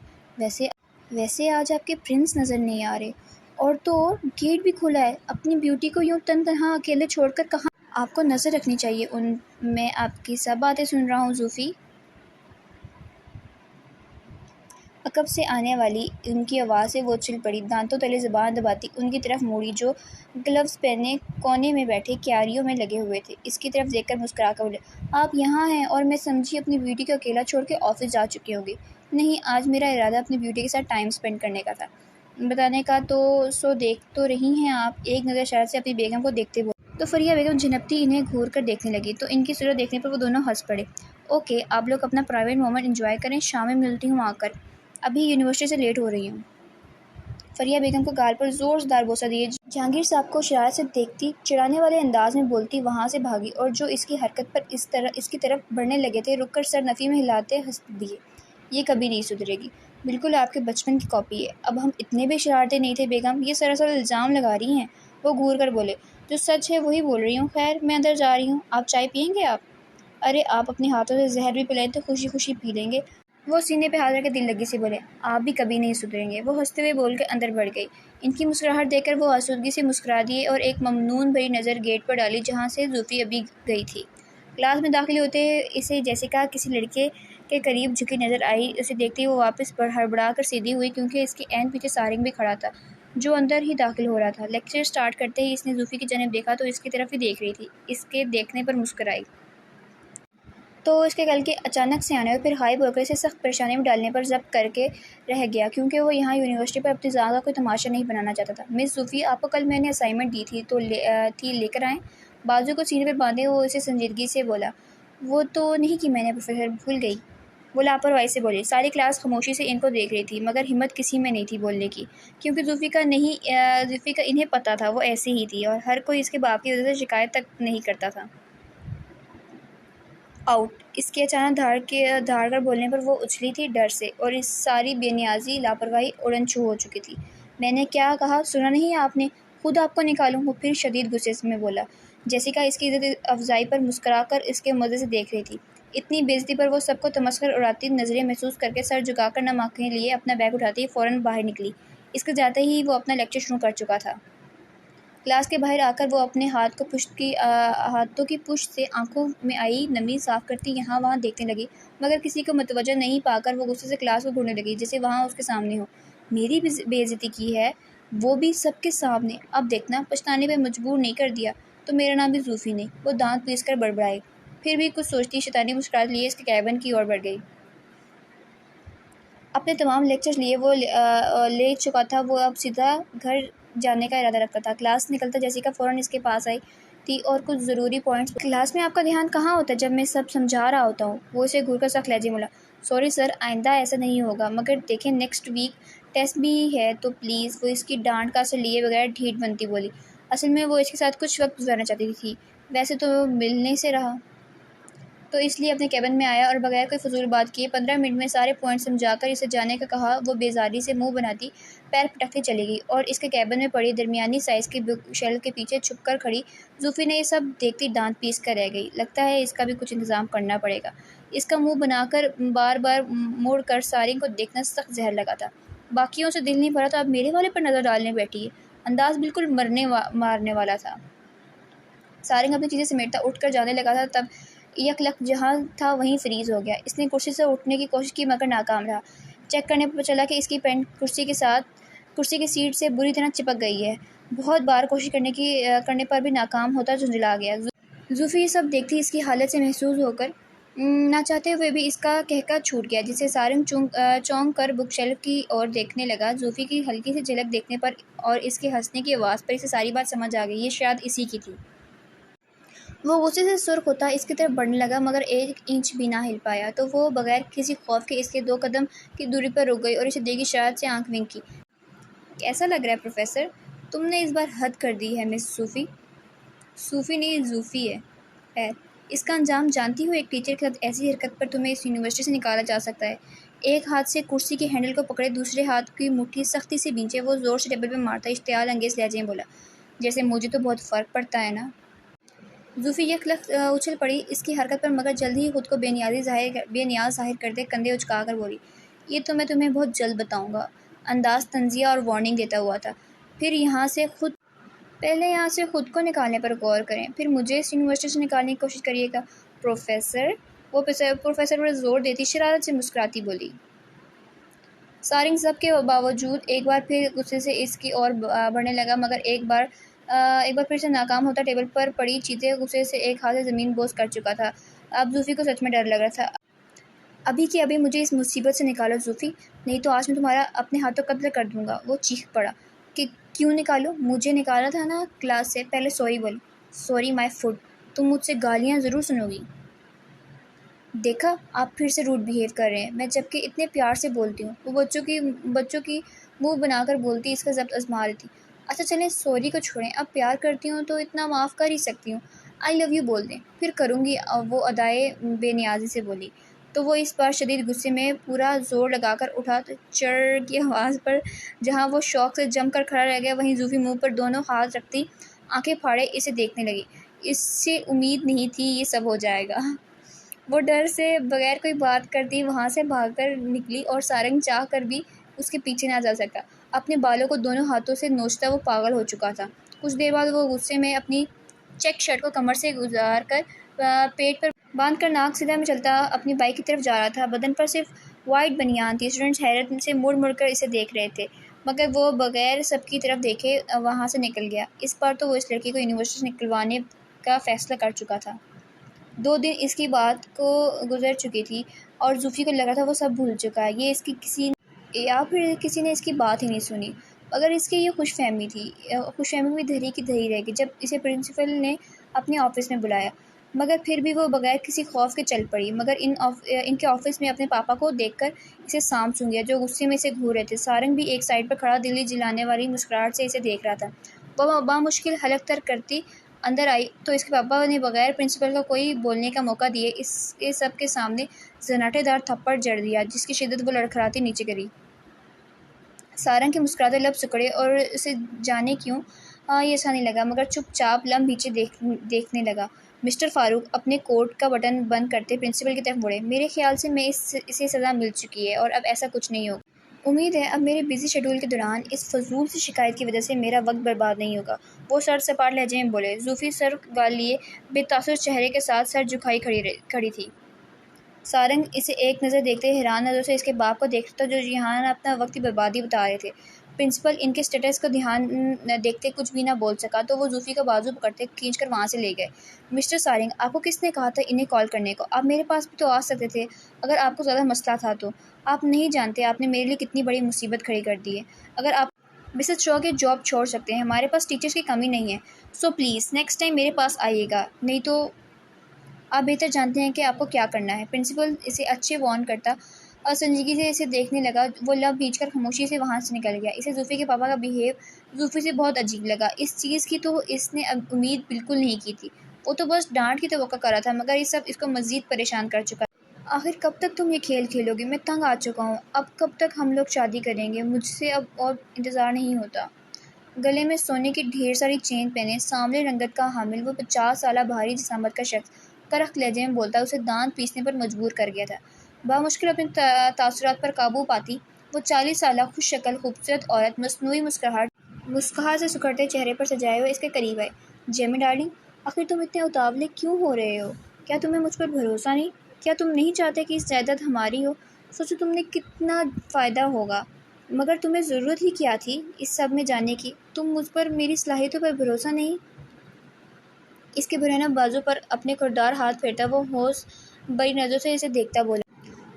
ویسے آج آپ کے پرنس نظر نہیں آ رہے، اور تو اور گیٹ بھی کھلا ہے، اپنی بیوٹی کو یوں تنہا اکیلے چھوڑ کر کہاں؟ آپ کو نظر رکھنی چاہیے ان میں، آپ کی سب باتیں سن رہا ہوں زوفی۔ عقب سے آنے والی ان کی آواز سے وہ چل پڑی، دانتوں تلے زبان دباتی ان کی طرف موڑی جو گلوز پہنے کونے میں بیٹھے کیاریوں میں لگے ہوئے تھے۔ اس کی طرف دیکھ کر مسکرا کر بولے، آپ یہاں ہیں اور میں سمجھی اپنی بیوٹی کو اکیلا چھوڑ کے آفس جا چکی ہوں گی۔ نہیں، آج میرا ارادہ اپنی بیوٹی کے ساتھ ٹائم سپینڈ کرنے کا تھا، بتانے کا تو سو دیکھ تو رہی ہیں آپ۔ ایک نظر شرارت سے اپنی بیگم کو دیکھتے بولے تو فریحہ بیگم جھنپتی انہیں گھور کر دیکھنے لگی تو ان کی صورت دیکھنے پر وہ دونوں ہنس پڑے۔ اوکے، آپ لوگ اپنا پرائیویٹ مومنٹ انجوائے کریں، شام میں ملتی ہوں آ کر، ابھی یونیورسٹی سے لیٹ ہو رہی ہوں۔ فریحہ بیگم کو گال پر زور دار بوسہ دیے جہانگیر صاحب کو شرارت سے دیکھتی چڑھانے والے انداز میں بولتی وہاں سے بھاگی، اور جو اس کی حرکت پر اس کی طرف بڑھنے لگے تھے رک کر سر نفی میں ہلاتے ہنس دیے۔ یہ کبھی نہیں سدھرے گی، بالکل آپ کے بچپن کی کاپی ہے۔ اب ہم اتنے بھی شرارتی نہیں تھے بیگم، یہ سراسر الزام لگا رہی ہیں۔ وہ گھور کر بولے، جو سچ ہے وہی بول رہی ہوں، خیر میں اندر جا رہی ہوں، آپ چائے پئیں گے آپ؟ ارے آپ اپنے ہاتھوں سے زہر بھی پلائیں تو خوشی خوشی پی لیں گے۔ وہ سینے پہ ہاتھ رکھ کے دل لگی سے بولے، آپ بھی کبھی نہیں سدھریں گے۔ وہ ہنستے ہوئے بول کے اندر بڑھ گئی۔ ان کی مسکراہٹ دیکھ کر وہ آسودگی سے مسکرا دیے اور ایک ممنون بھری نظر گیٹ پر ڈالی جہاں سے زوفی ابھی گئی تھی۔ کلاس میں داخل ہوتے اسے جیسیکا کسی لڑکے کے قریب جھکی نظر آئی، اسے دیکھتے ہی وہ واپس ہڑبڑا کر سیدھی ہوئی کیونکہ اس کے عین پیچھے سارنگ بھی کھڑا تھا جو اندر ہی داخل ہو رہا تھا۔ لیکچر سٹارٹ کرتے ہی اس نے زوفی کی جانب دیکھا تو اس کی طرف ہی دیکھ رہی تھی، اس کے دیکھنے پر مسکرائی تو اس کے کل کے اچانک سے آنے اور پھر غائب ہو کر اسے سخت پریشانی میں ڈالنے پر ضبط کر کے رہ گیا کیونکہ وہ یہاں یونیورسٹی پر اپنی ذات کا کوئی تماشا نہیں بنانا چاہتا تھا۔ مس زوفی، آپ کو کل میں نے اسائنمنٹ دی تھی تو لے کر آئیں؟ بازو کو سینے پر باندھے وہ اسے سنجیدگی سے بولا۔ وہ تو نہیں کی میں نے پروفیسر، بھول گئی۔ وہ لاپرواہی سے بولی۔ ساری کلاس خاموشی سے ان کو دیکھ رہی تھی، مگر ہمت کسی میں نہیں تھی بولنے کی، کیونکہ زوفی کا انہیں پتہ تھا وہ ایسی ہی تھی، اور ہر کوئی اس کے باپ کی وجہ سے شکایت تک نہیں کرتا تھا۔ آؤٹ! اس کے اچانک دھاڑ کر بولنے پر وہ اچھلی تھی ڈر سے، اور اس ساری بے نیازی لاپرواہی اڑن چھو ہو چکی تھی۔ میں نے کیا کہا، سنا نہیں آپ نے؟ خود آپ کو نکالوں؟ وہ پھر شدید غصے میں بولا۔ جیسیکا اس کی عزت افزائی پر مسکرا کر اس کے مزے سے دیکھ رہی تھی۔ اتنی بے عزتی پر وہ سب کو تمسخر اڑاتی نظریں محسوس کرکے سر جھکا کر نم آنکھیں لیے اپنا بیگ اٹھاتی فوراً باہر نکلی۔ اس کے جاتے ہی وہ اپنا لیکچر شروع کر چکا تھا۔ کلاس کے باہر آ کر وہ اپنے ہاتھوں کی پشت سے آنکھوں میں آئی نمی صاف کرتی یہاں وہاں دیکھنے لگی، مگر کسی کو متوجہ نہیں پا کر وہ غصے سے کلاس کو گھورنے لگی جیسے وہاں اس کے سامنے ہو۔ میری بے عزتی کی ہے، وہ بھی سب کے سامنے، اب دیکھنا پچھتانے پہ مجبور نہیں کر دیا تو میرا نام بھی زوفی نہیں۔ وہ دانت پیس کر بڑبڑائی، پھر بھی کچھ سوچتی شیطانی مسکراہٹ لیے اس کے کیبن کی اور بڑھ گئی۔ اپنے تمام لیکچرز لیے وہ لے چکا تھا، وہ اب سیدھا گھر جانے کا ارادہ رکھتا تھا۔ کلاس نکلتا جیسیکا فوراً اس کے پاس آئی تھی اور کچھ ضروری پوائنٹس کلاس میں آپ کا دھیان کہاں ہوتا ہے جب میں سب سمجھا رہا ہوتا ہوں؟ وہ اسے گھور کر سخت لہجے میں بولا۔ سوری سر، آئندہ ایسا نہیں ہوگا، مگر دیکھیں نیکسٹ ویک ٹیسٹ بھی ہے تو پلیز۔ وہ اس کی ڈانٹ کا اثر لیے بغیر ڈھیٹ بنتی بولی۔ اصل میں وہ اس کے ساتھ کچھ وقت گزارنا چاہتی تھی، ویسے تو ملنے سے رہا تو اس لیے اپنے کیبن میں آیا اور بغیر کوئی فضول بات کیے 15 منٹ میں سارے پوائنٹ سمجھا کر اسے جانے کا کہا۔ وہ بیزاری سے منہ بناتی پیر پٹکتی چلی گئی اور اس کے کیبن میں پڑی درمیانی سائز کی بک شیلف کے پیچھے چھپ کر کھڑی زوفی نے یہ سب دیکھتی دانت پیس کر رہ گئی۔ لگتا ہے اس کا بھی کچھ انتظام کرنا پڑے گا۔ اس کا منہ بنا کر بار بار مڑ کر سارنگ کو دیکھنا سخت زہر لگا تھا۔ باقیوں سے دل نہیں بھرا تو اب میرے والے پر نظر ڈالنے بیٹھی ہے۔ انداز بالکل مارنے والا تھا۔ سارنگ اپنی چیزیں سمیٹتا اٹھ کر جانے لگا تھا، تب یک لک جہاں تھا وہیں فریز ہو گیا۔ اس نے کرسی سے اٹھنے کی کوشش کی مگر ناکام رہا۔ چیک کرنے پر چلا کہ اس کی پینٹ کرسی کی سیٹ سے بری طرح چپک گئی ہے۔ بہت بار کوشش کرنے پر بھی ناکام ہوتا جھنجھلا گیا۔ زوفی یہ سب دیکھتی اس کی حالت سے محظوظ ہو کر نہ چاہتے ہوئے بھی اس کا کہکہ چھوٹ گیا، جس سے سارنگ چونک کر بک شیلف کی اور دیکھنے لگا۔ زوفی کی ہلکی سی جھلک دیکھنے پر اور اس کے ہنسنے کی آواز پر اسے ساری بات سمجھ آ گئی، یہ شاید اسی کی تھی۔ وہ غصے سے سرخ ہوتا اس کی طرف بڑھنے لگا مگر 1 انچ بھی نہ ہل پایا، تو وہ بغیر کسی خوف کے اس کے 2 قدم کی دوری پر رک گئی اور اسے دیکھ شرارت سے آنکھ ونک کی۔ کیسا لگ رہا ہے پروفیسر؟ تم نے اس بار حد کر دی ہے مس صوفی۔ صوفی نہیں زوفی ہے۔ خیر، اس کا انجام جانتی ہو؟ ایک ٹیچر کے ساتھ ایسی حرکت پر تمہیں اس یونیورسٹی سے نکالا جا سکتا ہے۔ ایک ہاتھ سے کرسی کے ہینڈل کو پکڑے دوسرے ہاتھ کی مٹھی سختی سے بھینچے وہ زور سے ٹیبل پہ مارتا اشتعال انگیز لہجے میں بولا، جیسے مجھے تو بہت فرق پڑتا ہے نا۔ زوفی یک لک اچھل پڑی اس کی حرکت پر مگر جلد ہی خود کو بے نیاز ظاہر کرتے کندھے اچکا کر بولی، یہ تو میں تمہیں بہت جلد بتاؤں گا۔ انداز تنزیہ اور وارننگ دیتا ہوا تھا۔ پہلے یہاں سے خود کو نکالنے پر غور کریں، پھر مجھے اس یونیورسٹی سے نکالنے کی کوشش کریے گا۔ پروفیسر، وہ پروفیسر پر زور دیتی شرارت سے مسکراتی بولی۔ سارنگ سب کے باوجود ایک بار پھر غصے سے اس کی اور بڑھنے لگا مگر ایک بار پھر سے ناکام ہوتا ٹیبل پر پڑی چیزیں غصے سے ایک ہاتھ سے زمین بوس کر چکا تھا۔ اب زوفی کو سچ میں ڈر لگ رہا تھا۔ ابھی کے ابھی مجھے اس مصیبت سے نکالو زوفی، نہیں تو آج میں تمہارا اپنے ہاتھوں قتل کر دوں گا۔ وہ چیخ پڑا کہ کیوں نکالوں؟ مجھے نکالا تھا نا کلاس سے۔ پہلے سوری بولی۔ سوری مائی فٹ، تم مجھ سے گالیاں ضرور سنو گی۔ دیکھا، آپ پھر سے روڈ بیہیو کر رہے ہیں، میں جبکہ اتنے پیار سے بولتی ہوں۔ وہ بچوں کی منہ بنا کر بولتی اس کا ضبط آزما رہی تھی۔ اچھا چلیں سوری کو چھوڑیں، اب پیار کرتی ہوں تو اتنا معاف کر ہی سکتی ہوں، آئی لو یو بول دیں، پھر کروں گی۔ وہ ادائے بے نیازی سے بولی تو وہ اس بار شدید غصے میں پورا زور لگا کر اٹھا تو چڑ کی آواز پر جہاں وہ شوق سے جم کر کھڑا رہ گیا وہیں زوفی منہ پر دونوں ہاتھ رکھتی آنکھیں پھاڑے اسے دیکھنے لگی۔ اس سے امید نہیں تھی یہ سب ہو جائے گا۔ وہ ڈر سے بغیر کوئی بات کرتی وہاں سے بھاگ کر نکلی اور سارنگ چاہ کر بھی اس کے پیچھے نہ جا سکا۔ اپنے بالوں کو دونوں ہاتھوں سے نوچتا وہ پاگل ہو چکا تھا۔ کچھ دیر بعد وہ غصے میں اپنی چیک شرٹ کو کمر سے گزار کر پیٹ پر باندھ کر ناک سیدھا میں چلتا اپنی بائک کی طرف جا رہا تھا۔ بدن پر صرف وائٹ بنیان تھی۔ اسٹوڈنٹس حیرت سے مڑ مڑ کر اسے دیکھ رہے تھے مگر وہ بغیر سب کی طرف دیکھے وہاں سے نکل گیا۔ اس بار تو وہ اس لڑکی کو یونیورسٹی سے نکلوانے کا فیصلہ کر چکا تھا۔ 2 دن اس کی بات کو گزر چکی تھی اور زوفی کو لگ رہا تھا وہ سب بھول چکا ہے، یہ اس کی کسی نے اس کی بات ہی نہیں سنی۔ مگر اس کی یہ خوش فہمی بھی دھری کی دھری رہ گئی۔ جب اسے پرنسپل نے اپنے آفس میں بلایا مگر پھر بھی وہ بغیر کسی خوف کے چل پڑی، مگر ان کے آفس میں اپنے پاپا کو دیکھ کر اسے سانپ سونگھ گیا جو غصے میں اسے گھور رہے تھے۔ سارنگ بھی ایک سائڈ پر کھڑا دلی جلانے والی مسکراہٹ سے اسے دیکھ رہا تھا۔ وہ بامشکل حلق تر کرتی اندر آئی تو اس کے پاپا نے بغیر پرنسپل کو کوئی بولنے کا موقع دیے اس کے سب کے سامنے زناٹے دار تھپڑ جڑ دیا جس کی شدت وہ لڑکھڑاتی نیچے گری۔ سارنگ کے مسکراتے لب سکڑے اور اسے جانے کیوں یہ اچھا نہیں لگا، مگر چپ چاپ لم پیچھے دیکھنے لگا۔ مسٹر فاروق اپنے کوٹ کا بٹن بند کرتے پرنسپل کی طرف مڑے۔ میرے خیال سے اسے سزا مل چکی ہے اور اب ایسا کچھ نہیں ہوگا۔ امید ہے اب میرے بزی شیڈول کے دوران اس فضول سی شکایت کی وجہ سے میرا وقت برباد نہیں ہوگا، وہ سر سپاٹ لہجے میں بولے۔ زوفی سر گال لیے بے تاثر چہرے کے ساتھ سر جھکائی کھڑی تھی۔ سارنگ اسے ایک نظر دیکھتے حیران نظروں سے اس کے باپ کو دیکھتا تھا جو یہاں اپنا وقت کی بربادی بتا رہے تھے۔ پرنسپل ان کے اسٹیٹس کو دھیان دیکھتے کچھ بھی نہ بول سکا تو وہ زوفی کا بازو پکڑتے کھینچ کر وہاں سے لے گئے۔ مسٹر سارنگ، آپ کو کس نے کہا تھا انہیں کال کرنے کو؟ آپ میرے پاس بھی تو آ سکتے تھے اگر آپ کو زیادہ مسئلہ تھا تو۔ آپ نہیں جانتے آپ نے میرے لیے کتنی بڑی مصیبت کھڑی کر دی ہے۔ اگر آپ مسز شو کی جاب چھوڑ سکتے ہیں، ہمارے پاس ٹیچرز کی کمی نہیں ہے، سو پلیز نیکسٹ ٹائم میرے پاس آئیے گا، نہیں تو آپ بہتر جانتے ہیں کہ آپ کو کیا کرنا ہے۔ پرنسپل اسے اچھے وارن کرتا اور سنجیدگی سے اسے دیکھنے لگا۔ وہ لب بھیج کر خاموشی سے وہاں سے نکل گیا۔ اسے زوفی کے پاپا کا بیہیو زوفی سے بہت عجیب لگا۔ اس چیز کی تو اس نے امید بالکل نہیں کی تھی، وہ تو بس ڈانٹ کی توقع کر رہا تھا، مگر یہ سب اس کو مزید پریشان کر چکا۔ آخر کب تک تم یہ کھیل کھیلو گے؟ میں تنگ آ چکا ہوں، اب کب تک ہم لوگ شادی کریں گے؟ مجھ سے اب اور انتظار نہیں ہوتا۔ گلے میں سونے کی ڈھیر ساری چین پہنے سانولے رنگت کا حامل وہ 50 سالہ بھاری جسامت کا شخص کرخت لہجے میں بولتا اسے دانت پیسنے پر مجبور کر گیا تھا۔ بامشکل اپنے تاثرات پر قابو پاتی وہ 40 سالہ خوش شکل خوبصورت عورت مصنوعی مسکراہٹ سے سکھڑتے چہرے پر سجائے ہوئے اس کے قریب آئی۔ جیمی ڈارلنگ، آخر تم اتنے اتاولے کیوں ہو رہے ہو؟ کیا تمہیں مجھ پر بھروسہ نہیں؟ کیا تم نہیں چاہتے کہ اس جائیداد ہماری ہو؟ سوچو تم نے کتنا فائدہ ہوگا، مگر تمہیں ضرورت ہی کیا تھی اس سب میں جانے کی؟ تم مجھ پر میری صلاحیتوں پر بھروسہ نہیں؟ اس کے برہنہ بازو پر اپنے کھردار ہاتھ پھیرتا وہ ہوش بری نظروں سے اسے دیکھتا بولا۔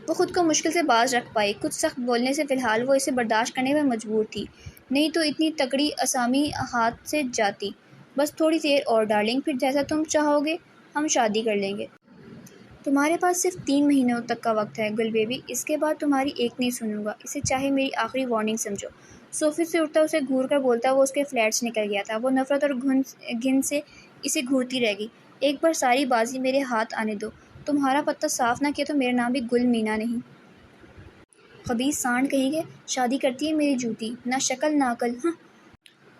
وہ خود کو مشکل سے باز رکھ پائی۔ کچھ سخت بولنے سے فی الحال وہ اسے برداشت کرنے پر مجبور تھی، نہیں تو اتنی تکڑی اسامی ہاتھ سے جاتی۔ بس تھوڑی دیر اور ڈارلنگ، پھر جیسا تم چاہو گے ہم شادی کر لیں گے۔ تمہارے پاس صرف 3 مہینوں تک کا وقت ہے گل بیبی، اس کے بعد تمہاری ایک نہیں سنوں گا، اسے چاہے میری آخری وارننگ سمجھو۔ صوفے سے اٹھتا اسے گھور کر بولتا وہ اس کے فلیٹ سے نکل گیا تھا۔ وہ نفرت اور گھن سے اسے گھورتی رہ گئی۔ ایک بار ساری بازی میرے ہاتھ آنے دو، تمہارا پتہ صاف نہ کیا تو میرا نام بھی گل مینا نہیں۔ خبیث سانڈ کہیں گے، شادی کرتی ہے میری جوتی، نہ شکل نہ عقل، ہاں۔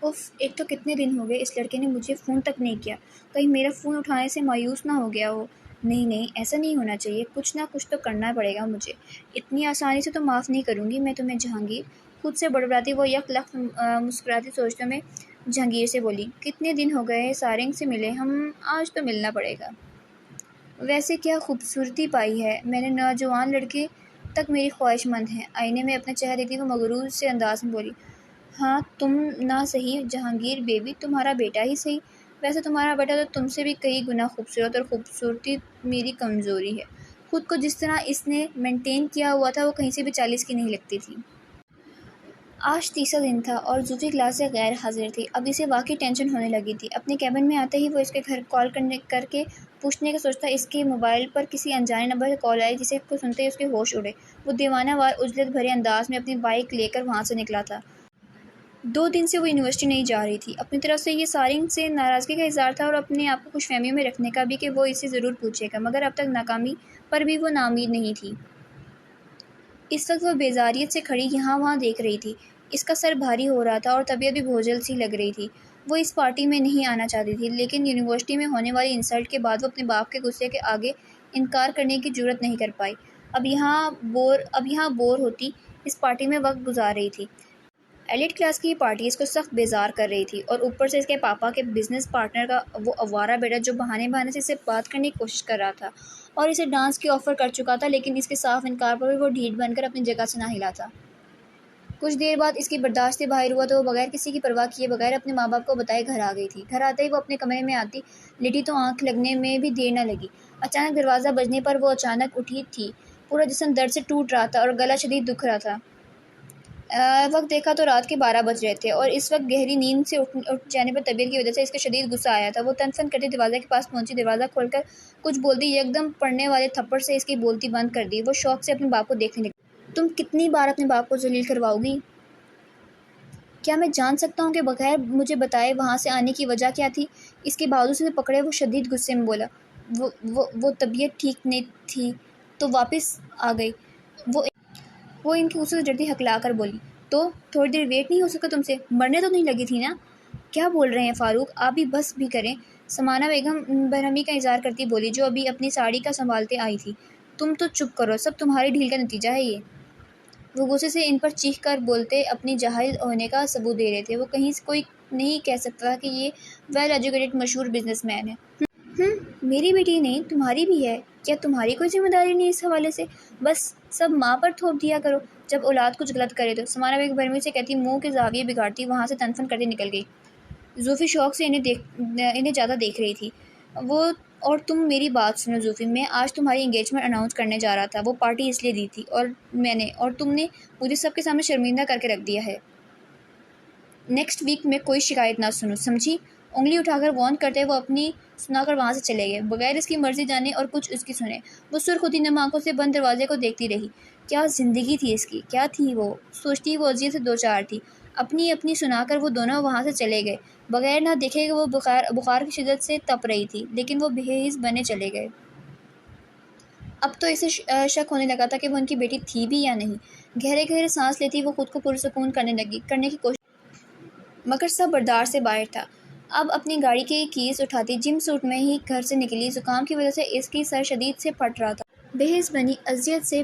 اف، ایک تو کتنے دن ہو گئے اس لڑکے نے مجھے فون تک نہیں کیا، کہیں میرا فون اٹھانے سے مایوس نہ ہو گیا ہو۔ نہیں، ایسا نہیں ہونا چاہیے، کچھ نہ کچھ تو کرنا پڑے گا مجھے، اتنی آسانی سے تو معاف نہیں کروں گی میں تمہیں جہانگیر۔ خود سے بڑبڑاتی وہ یک لخت مسکراتی سوچتوں میں جہانگیر سے بولی، کتنے دن ہو گئے سارنگ سے ملے ہم، آج تو ملنا پڑے گا۔ ویسے کیا خوبصورتی پائی ہے میں نے، نوجوان لڑکے تک میری خواہش مند ہیں۔ آئینے میں اپنا چہرہ دیکھتی وہ مغرور سے انداز میں بولی، ہاں تم نہ صحیح جہانگیر بیبی، تمہارا بیٹا ہی صحیح، ویسے تمہارا بیٹا تو تم سے بھی کئی گنا خوبصورت، اور خوبصورتی میری کمزوری ہے۔ خود کو جس طرح اس نے مینٹین کیا ہوا تھا وہ کہیں سے بھی 40 کی نہیں لگتی تھی۔ آج تیسرا دن تھا اور زوفی کلاس سے غیر حاضر تھی۔ اب اسے واقعی ٹینشن ہونے لگی تھی۔ اپنے کیبن میں آتے ہی وہ اس کے گھر کال کر کے پوچھنے کا سوچتا اس کے موبائل پر کسی انجانے نمبر سے کال آئی جسے کو سنتے ہی اس کے ہوش اڑے۔ وہ دیوانہ وار عجلت بھرے انداز میں اپنی بائیک لے کر وہاں سے نکلا تھا۔ 2 دن سے وہ یونیورسٹی نہیں جا رہی تھی۔ اپنی طرف سے یہ سارنگ سے ناراضگی کا اظہار تھا اور اپنے آپ کو خوش فہمیوں میں رکھنے کا بھی کہ وہ اسے ضرور پوچھے گا، مگر اب تک ناکامی پر بھی وہ ناامید نہیں تھی۔ اس وقت وہ بیزاریت سے کھڑی یہاں وہاں دیکھ رہی تھی۔ اس کا سر بھاری ہو رہا تھا اور طبیعت بھی بوجھل سی لگ رہی تھی۔ وہ اس پارٹی میں نہیں آنا چاہتی تھی، لیکن یونیورسٹی میں ہونے والی انسلٹ کے بعد وہ اپنے باپ کے غصے کے آگے انکار کرنے کی جرئت نہیں کر پائی۔ اب یہاں بور ہوتی اس پارٹی میں وقت گزار رہی تھی۔ ایلیٹ کلاس کی یہ پارٹی اس کو سخت بیزار کر رہی تھی، اور اوپر سے اس کے پاپا کے بزنس پارٹنر کا وہ آوارہ بیٹا جو بہانے سے اسے بات کرنے کی کوشش کر رہا تھا اور اسے ڈانس کی آفر کر چکا تھا، لیکن اس کے صاف انکار پر بھی وہ ڈھیٹ بن کر اپنی جگہ سے نہ ہلا تھا۔ کچھ دیر بعد اس کی برداشت سے باہر ہوا تو وہ بغیر کسی کی پرواہ کیے بغیر اپنے ماں باپ کو بتائے گھر آ گئی تھی۔ گھر آتے ہی وہ اپنے کمرے میں آتی لیٹی تو آنکھ لگنے میں بھی دیر نہ لگی۔ اچانک دروازہ بجنے پر وہ اچانک اٹھی تھی، پورا جسم درد سے ٹوٹ رہا تھا اور گلا شدید دکھ رہا تھا۔ وقت دیکھا تو رات کے 12 بج رہے تھے اور اس وقت گہری نیند سے اٹھ جانے پر طبیعت کی وجہ سے اس کا شدید غصہ آیا تھا۔ وہ تن فن کرتی دروازے کے پاس پہنچی، دروازہ کھول کر کچھ بولتی، یکدم پڑنے والے تھپڑ سے اس کی بولتی بند کر دی۔ وہ شوق سے اپنے باپ کو دیکھنے لگی۔ تم کتنی بار اپنے باپ کو ذلیل کرواؤ گی؟ کیا میں جان سکتا ہوں کہ بغیر مجھے بتائے وہاں سے آنے کی وجہ کیا تھی؟ اس کے بازو سے پکڑے وہ شدید غصے میں بولا۔ وہ طبیعت ٹھیک نہیں تھی تو واپس آ گئی۔ وہ ان کی غصے سے ڈرتی ہکلا کر بولی، تو تھوڑی دیر ویٹ نہیں ہو سکا تم سے؟ مرنے تو نہیں لگی تھی نا؟ کیا بول رہے ہیں فاروق، آپ بھی بس بھی کریں۔ سمانہ بیگم برہمی کا اظہار کرتی بولی، جو ابھی اپنی ساڑی کا سنبھالتے آئی تھی۔ تم تو چپ کرو، سب تمہاری ڈھیل کا نتیجہ ہے یہ۔ وہ غصے سے ان پر چیخ کر بولتے اپنی جاہل ہونے کا ثبوت دے رہے تھے۔ وہ کہیں سے کوئی نہیں کہہ سکتا کہ یہ ویل ایجوکیٹڈ مشہور بزنس مین ہے۔ میری بیٹی نہیں، تمہاری بھی ہے۔ کیا تمہاری کوئی ذمہ داری نہیں اس حوالے سے؟ بس سب ماں پر تھوپ دیا کرو جب اولاد کچھ غلط کرے تو۔ سمانہ بیگم برہمی سے کہتی منہ کے زاویے بگاڑتی وہاں سے تن فن کرتے نکل گئی۔ زوفی شوق سے انہیں زیادہ دیکھ رہی تھی۔ اور تم میری بات سنو زوفی، میں آج تمہاری انگیجمنٹ اناؤنس کرنے جا رہا تھا۔ وہ پارٹی اس لیے دی تھی اور تم نے مجھے سب کے سامنے شرمندہ کر کے رکھ دیا ہے۔ نیکسٹ ویک میں کوئی شکایت نہ سنوں، سمجھی؟ انگلی اٹھا کر وارن کرتے وہ اپنی سنا کر وہاں سے چلے گئے، بغیر اس کی مرضی جانے اور کچھ اس کی سنے۔ وہ سرخ ہوتی نم آنکھوں سے بند دروازے کو دیکھتی رہی۔ کیا زندگی تھی اس کی، کیا تھی وہ؟ سوچتی وہ اذیت سے دوچار تھی۔ اپنی سنا کر وہ دونوں وہاں سے چلے گئے، بغیر نہ دیکھے کہ وہ بخار کی شدت سے تپ رہی تھی، لیکن وہ بے حس بنے چلے گئے۔ اب تو اسے شک ہونے لگا تھا کہ وہ ان کی بیٹی تھی بھی یا نہیں۔ گہرے گہرے سانس لیتی وہ خود کو پرسکون کرنے کی کوشش، مگر سب بردار سے باہر تھا۔ اب اپنی گاڑی کی کیز اٹھاتی جم سوٹ میں ہی گھر سے نکلی۔ زکام کی وجہ سے اس کی سر شدید سے پھٹ رہا تھا۔ بے حس بنی اذیت سے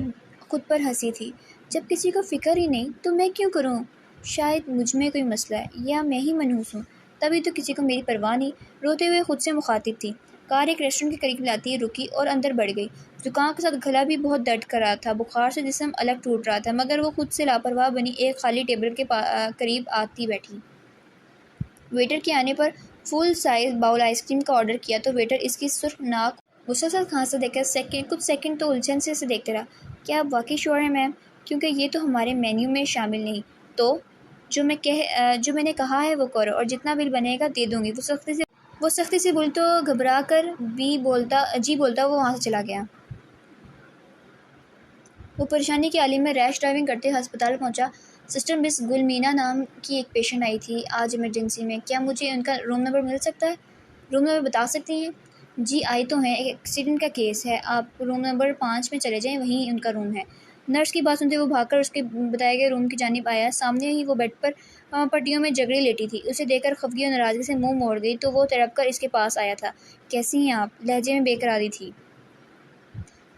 خود پر ہنسی تھی۔ جب کسی کو فکر ہی نہیں تو میں کیوں کروں؟ شاید مجھ میں کوئی مسئلہ ہے یا میں ہی منحوس ہوں، تبھی تو کسی کو میری پرواہ نہیں۔ روتے ہوئے خود سے مخاطب تھی۔ کار ایک ریسٹورنٹ کے قریب لاتی ہی رکی اور اندر بڑھ گئی۔ زکام کے ساتھ گلا بھی بہت درد کر رہا تھا، بخار سے جسم الگ ٹوٹ رہا تھا، مگر وہ خود سے لاپرواہ بنی ایک خالی ٹیبل کے قریب آتی بیٹھی۔ ویٹر کے آنے پر full size bowl ice cream کا آرڈر کیا تو ویٹر اس کی سرخ ناک مسلسل کھانستا دیکھ کر کچھ سیکنڈ تو الجھن سے اسے دیکھتے رہا۔ کیا آپ واقعی شیور ہیں میم؟ کیونکہ یہ تو ہمارے مینیو میں شامل نہیں۔ تو جو میں نے کہا ہے وہ کرو اور جتنا بل بنے گا دے دوں گی۔ وہ سختی سے بولی تو گھبرا کر جی بولتا وہ وہاں سے چلا گیا۔ وہ پریشانی کے عالم میں ریش ڈرائیونگ کرتے ہسپتال پہنچا۔ سسٹر مس گل مینا نام کی ایک پیشنٹ آئی تھی آج ایمرجنسی میں۔ کیا مجھے ان کا روم نمبر مل سکتا ہے؟ روم نمبر بتا سکتی ہیں؟ جی آئی تو ہیں، ایک ایکسیڈنٹ کا کیس ہے، آپ روم نمبر 5 میں چلے جائیں، وہیں ان کا روم ہے۔ نرس کی بات سنتے وہ بھاگ کر اس کے بتائے گئے روم کی جانب آیا۔ سامنے ہی وہ بیڈ پر پٹیوں میں جگڑی لیٹی تھی۔ اسے دیکھ کر خفگی اور ناراضگی سے منہ موڑ گئی تو وہ تڑپ کر اس کے پاس آیا تھا۔ کیسی ہیں آپ؟ لہجے میں بے قراری تھی۔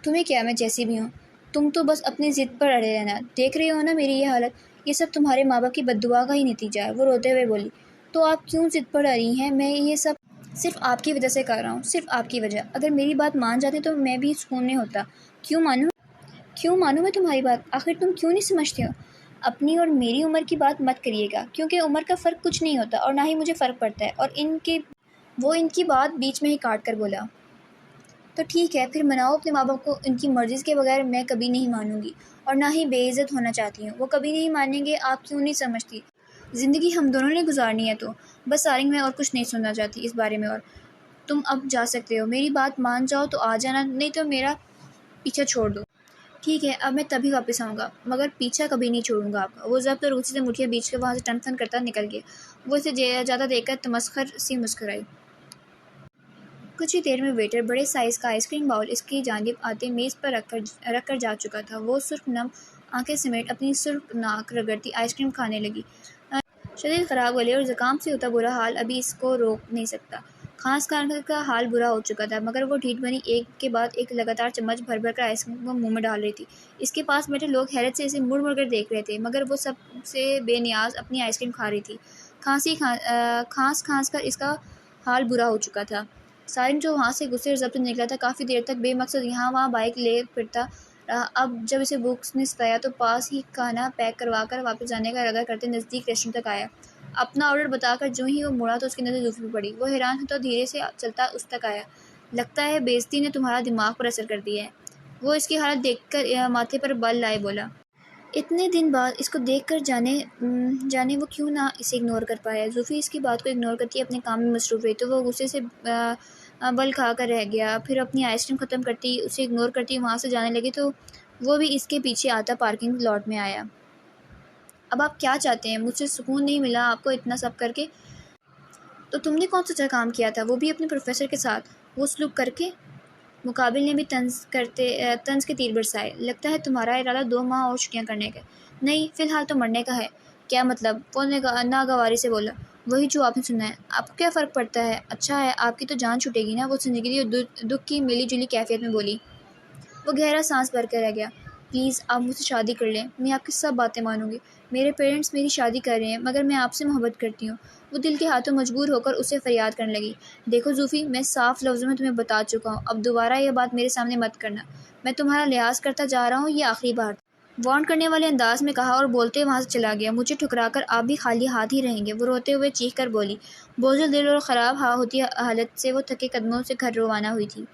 تمہیں کیا، میں جیسی بھی ہوں، تم تو بس اپنی ضد پر اڑے رہنا۔ دیکھ رہے ہو نا میری یہ حالت، یہ سب تمہارے ماں باپ کی بد دعا کا ہی نتیجہ ہے۔ وہ روتے ہوئے بولی، تو آپ کیوں ضد پر اڑی ہیں؟ میں یہ سب صرف آپ کی وجہ سے کر رہا ہوں، صرف آپ کی وجہ۔ اگر میری بات مان جاتے تو میں بھی سکون میں ہوتا۔ کیوں مانوں میں تمہاری بات؟ آخر تم کیوں نہیں سمجھتے ہو؟ اپنی اور میری عمر کی بات مت کریے گا، کیونکہ عمر کا فرق کچھ نہیں ہوتا اور نہ ہی مجھے فرق پڑتا ہے۔ اور وہ ان کی بات بیچ میں ہی کاٹ کر بولا، تو ٹھیک ہے پھر مناؤ اپنے ماں باپ کو، ان کی مرضی کے بغیر میں کبھی نہیں مانوں گی اور نہ ہی بے عزت ہونا چاہتی ہوں۔ وہ کبھی نہیں مانیں گے، آپ کیوں نہیں سمجھتی؟ زندگی ہم دونوں نے گزارنی ہے تو بس سارنگ، میں اور کچھ نہیں سننا چاہتی اس بارے میں۔ اور تم اب جا سکتے ہو، میری بات مان جاؤ تو آ جانا، نہیں تو میرا پیچھا چھوڑ دو۔ ٹھیک ہے اب میں تبھی واپس آؤں گا، مگر پیچھا کبھی نہیں چھوڑوں گا آپ کا۔ وہ ضبط اور روسی سے مٹھیاں بیچ کر وہاں سے ٹن ٹن کرتا نکل گیا۔ وہ اسے جاتا دیکھ کر تمسخر سی مسکرائی۔ کچھ ہی دیر میں ویٹر بڑے سائز کا آئس کریم باؤل اس کی جانب آتے میز پر رکھ کر جا چکا تھا۔ وہ سرخ نم آنکھیں سمیٹ اپنی سرخ ناک رگڑتی آئس کریم کھانے لگی۔ شدید خراب گلے اور زکام سے ہوتا برا حال ابھی اس کو روک نہیں سکتا۔ کھانس کا حال برا ہو چکا تھا، مگر وہ ڈھیٹ بنی ایک کے بعد ایک لگاتار چمچ بھر بھر کر آئس کریم کو منہ میں ڈال رہی تھی۔ اس کے پاس بیٹھے لوگ حیرت سے اسے مڑ مڑ کر دیکھ رہے تھے، مگر وہ سب سے بے نیاز اپنی آئس کریم کھا رہی تھی۔ کھانس کر اس کا حال برا ہو چکا تھا۔ سارنگ جو وہاں سے غصے اور ضبط میں نکلا تھا، کافی دیر تک بے مقصد یہاں وہاں بائک لے پھرتا رہا۔ اب جب اسے بھوک نے ستایا تو پاس ہی کھانا پیک کروا کر واپس جانے کا ارادہ کرتے نزدیک ریسٹورنٹ تک آیا۔ اپنا آرڈر بتا کر جو ہی وہ مڑا تو اس کی نظر زوفی پہ پڑی۔ وہ حیران ہوتا دھیرے سے چلتا اس تک آیا۔ لگتا ہے بے عزتی نے تمہارا دماغ پر اثر کر دیا ہے۔ وہ اس کی حالت دیکھ کر ماتھے پر بل لائے بولا۔ اتنے دن بعد اس کو دیکھ کر جانے وہ کیوں نہ اسے اگنور کر پایا۔ زوفی اس کی بات کو اگنور کرتی اپنے کام میں مصروف رہی تو وہ غصے سے بل کھا کر رہ گیا۔ پھر اپنی آئس کریم ختم کرتی اسے اگنور کرتی وہاں سے جانے لگی تو وہ بھی اس کے پیچھے آتا پارکنگ لاٹ میں آیا۔ اب آپ کیا چاہتے ہیں؟ مجھ سے سکون نہیں ملا آپ کو اتنا سب کر کے؟ تو تم نے کون سا اچھا کام کیا تھا، وہ بھی اپنے پروفیسر کے ساتھ وہ سلوک کر کے؟ مقابل نے بھی طنز کے تیر برسائے۔ لگتا ہے تمہارا ارادہ 2 ماہ اور چھٹیاں کرنے کا؟ نہیں، فی الحال تو مرنے کا ہے۔ کیا مطلب؟ وہ ناگواری سے بولا۔ وہی جو آپ نے سنا ہے۔ آپ کو کیا فرق پڑتا ہے؟ اچھا ہے آپ کی تو جان چھوٹے گی نا، وہ زندگی اور دکھ کی ملی جلی کیفیت میں بولی۔ وہ گہرا سانس بھر کر رہ گیا۔ پلیز آپ مجھ سے شادی کر لیں، میں آپ کی سب باتیں مانوں گی۔ میرے پیرنٹس میری شادی کر رہے ہیں مگر میں آپ سے محبت کرتی ہوں۔ وہ دل کے ہاتھوں مجبور ہو کر اسے فریاد کرنے لگی۔ دیکھو زوفی، میں صاف لفظوں میں تمہیں بتا چکا ہوں، اب دوبارہ یہ بات میرے سامنے مت کرنا۔ میں تمہارا لحاظ کرتا جا رہا ہوں، یہ آخری بار وارن کرنے والے انداز میں کہا اور بولتے وہاں سے چلا گیا۔ مجھے ٹھکرا کر آپ بھی خالی ہاتھ ہی رہیں گے، وہ روتے ہوئے چیخ کر بولی۔ بوجھل دل اور خراب ہوتی حالت سے وہ تھکے قدموں سے گھر روانہ ہوئی تھی۔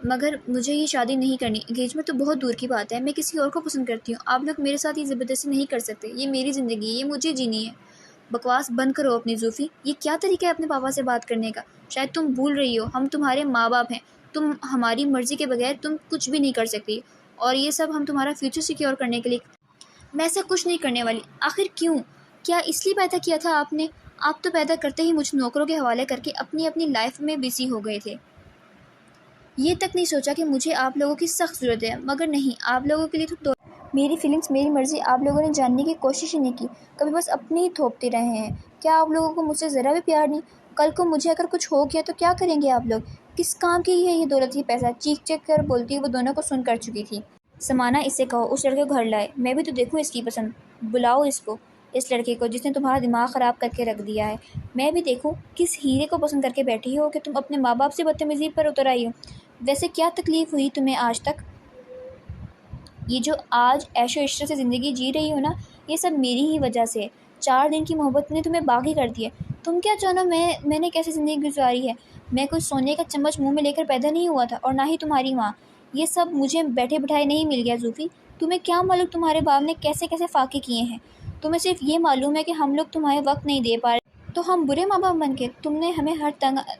مگر مجھے یہ شادی نہیں کرنی، انگیجمنٹ تو بہت دور کی بات ہے، میں کسی اور کو پسند کرتی ہوں، آپ لوگ میرے ساتھ یہ زبردستی نہیں کر سکتے، یہ میری زندگی ہے، یہ مجھے جینی ہے۔ بکواس بند کرو اپنی زوفی، یہ کیا طریقہ ہے اپنے پاپا سے بات کرنے کا؟ شاید تم بھول رہی ہو ہم تمہارے ماں باپ ہیں، ہماری مرضی کے بغیر تم کچھ بھی نہیں کر سکتی، اور یہ سب ہم تمہارا فیوچر سیکیور کرنے کے لیے۔ میں ایسا کچھ نہیں کرنے والی۔ آخر کیوں؟ کیا اس لیے پیدا کیا تھا آپ نے؟ آپ تو پیدا کرتے ہی مجھے نوکروں کے حوالے کر کے اپنی لائف میں بزی ہو گئے تھے۔ یہ تک نہیں سوچا کہ مجھے آپ لوگوں کی سخت ضرورت ہے، مگر نہیں، آپ لوگوں کے لیے تو میری فیلنگز میری مرضی آپ لوگوں نے جاننے کی کوشش ہی نہیں کی، کبھی بس اپنی ہی تھوپتے رہے ہیں۔ کیا آپ لوگوں کو مجھ سے ذرا بھی پیار نہیں؟ کل کو مجھے اگر کچھ ہو گیا تو کیا کریں گے آپ لوگ؟ کس کام کی ہے یہ دولت، یہ پیسہ؟ چیخ چیخ کر بولتی وہ دونوں کو سن کر چکی تھی۔ سمانا، اسے کہو اس لڑکے کو گھر لائے، میں بھی تو دیکھوں اس کی پسند، بلاؤ اس کو، اس لڑکے کو جس نے تمہارا دماغ خراب کر کے رکھ دیا ہے، میں بھی دیکھوں کس ہیرے کو پسند کر کے بیٹھی ہو کہ تم اپنے ماں باپ سے بدتمیزی پر اتر آئی ہو۔ ویسے کیا تکلیف ہوئی تمہیں آج تک؟ یہ جو آج عیش و عشرت سے زندگی جی رہی ہو نا، یہ سب میری ہی وجہ سے ہے۔ 4 دن کی محبت نے تمہیں باغی کر دیا۔ تم کیا جانو میں نے کیسے زندگی گزاری ہے؟ میں کوئی سونے کا چمچ منہ میں لے کر پیدا نہیں ہوا تھا، اور نہ ہی تمہاری ماں۔ یہ سب مجھے بیٹھے بٹھائے نہیں مل گیا زوفی۔ تمہیں کیا معلوم تمہارے باپ نے کیسے کیسے فاقے کیے ہیں؟ تمہیں صرف یہ معلوم ہے کہ ہم لوگ تمہیں وقت نہیں دے پا رہے تو ہم برے ماں باپ بن کے تم نے ہمیں ہر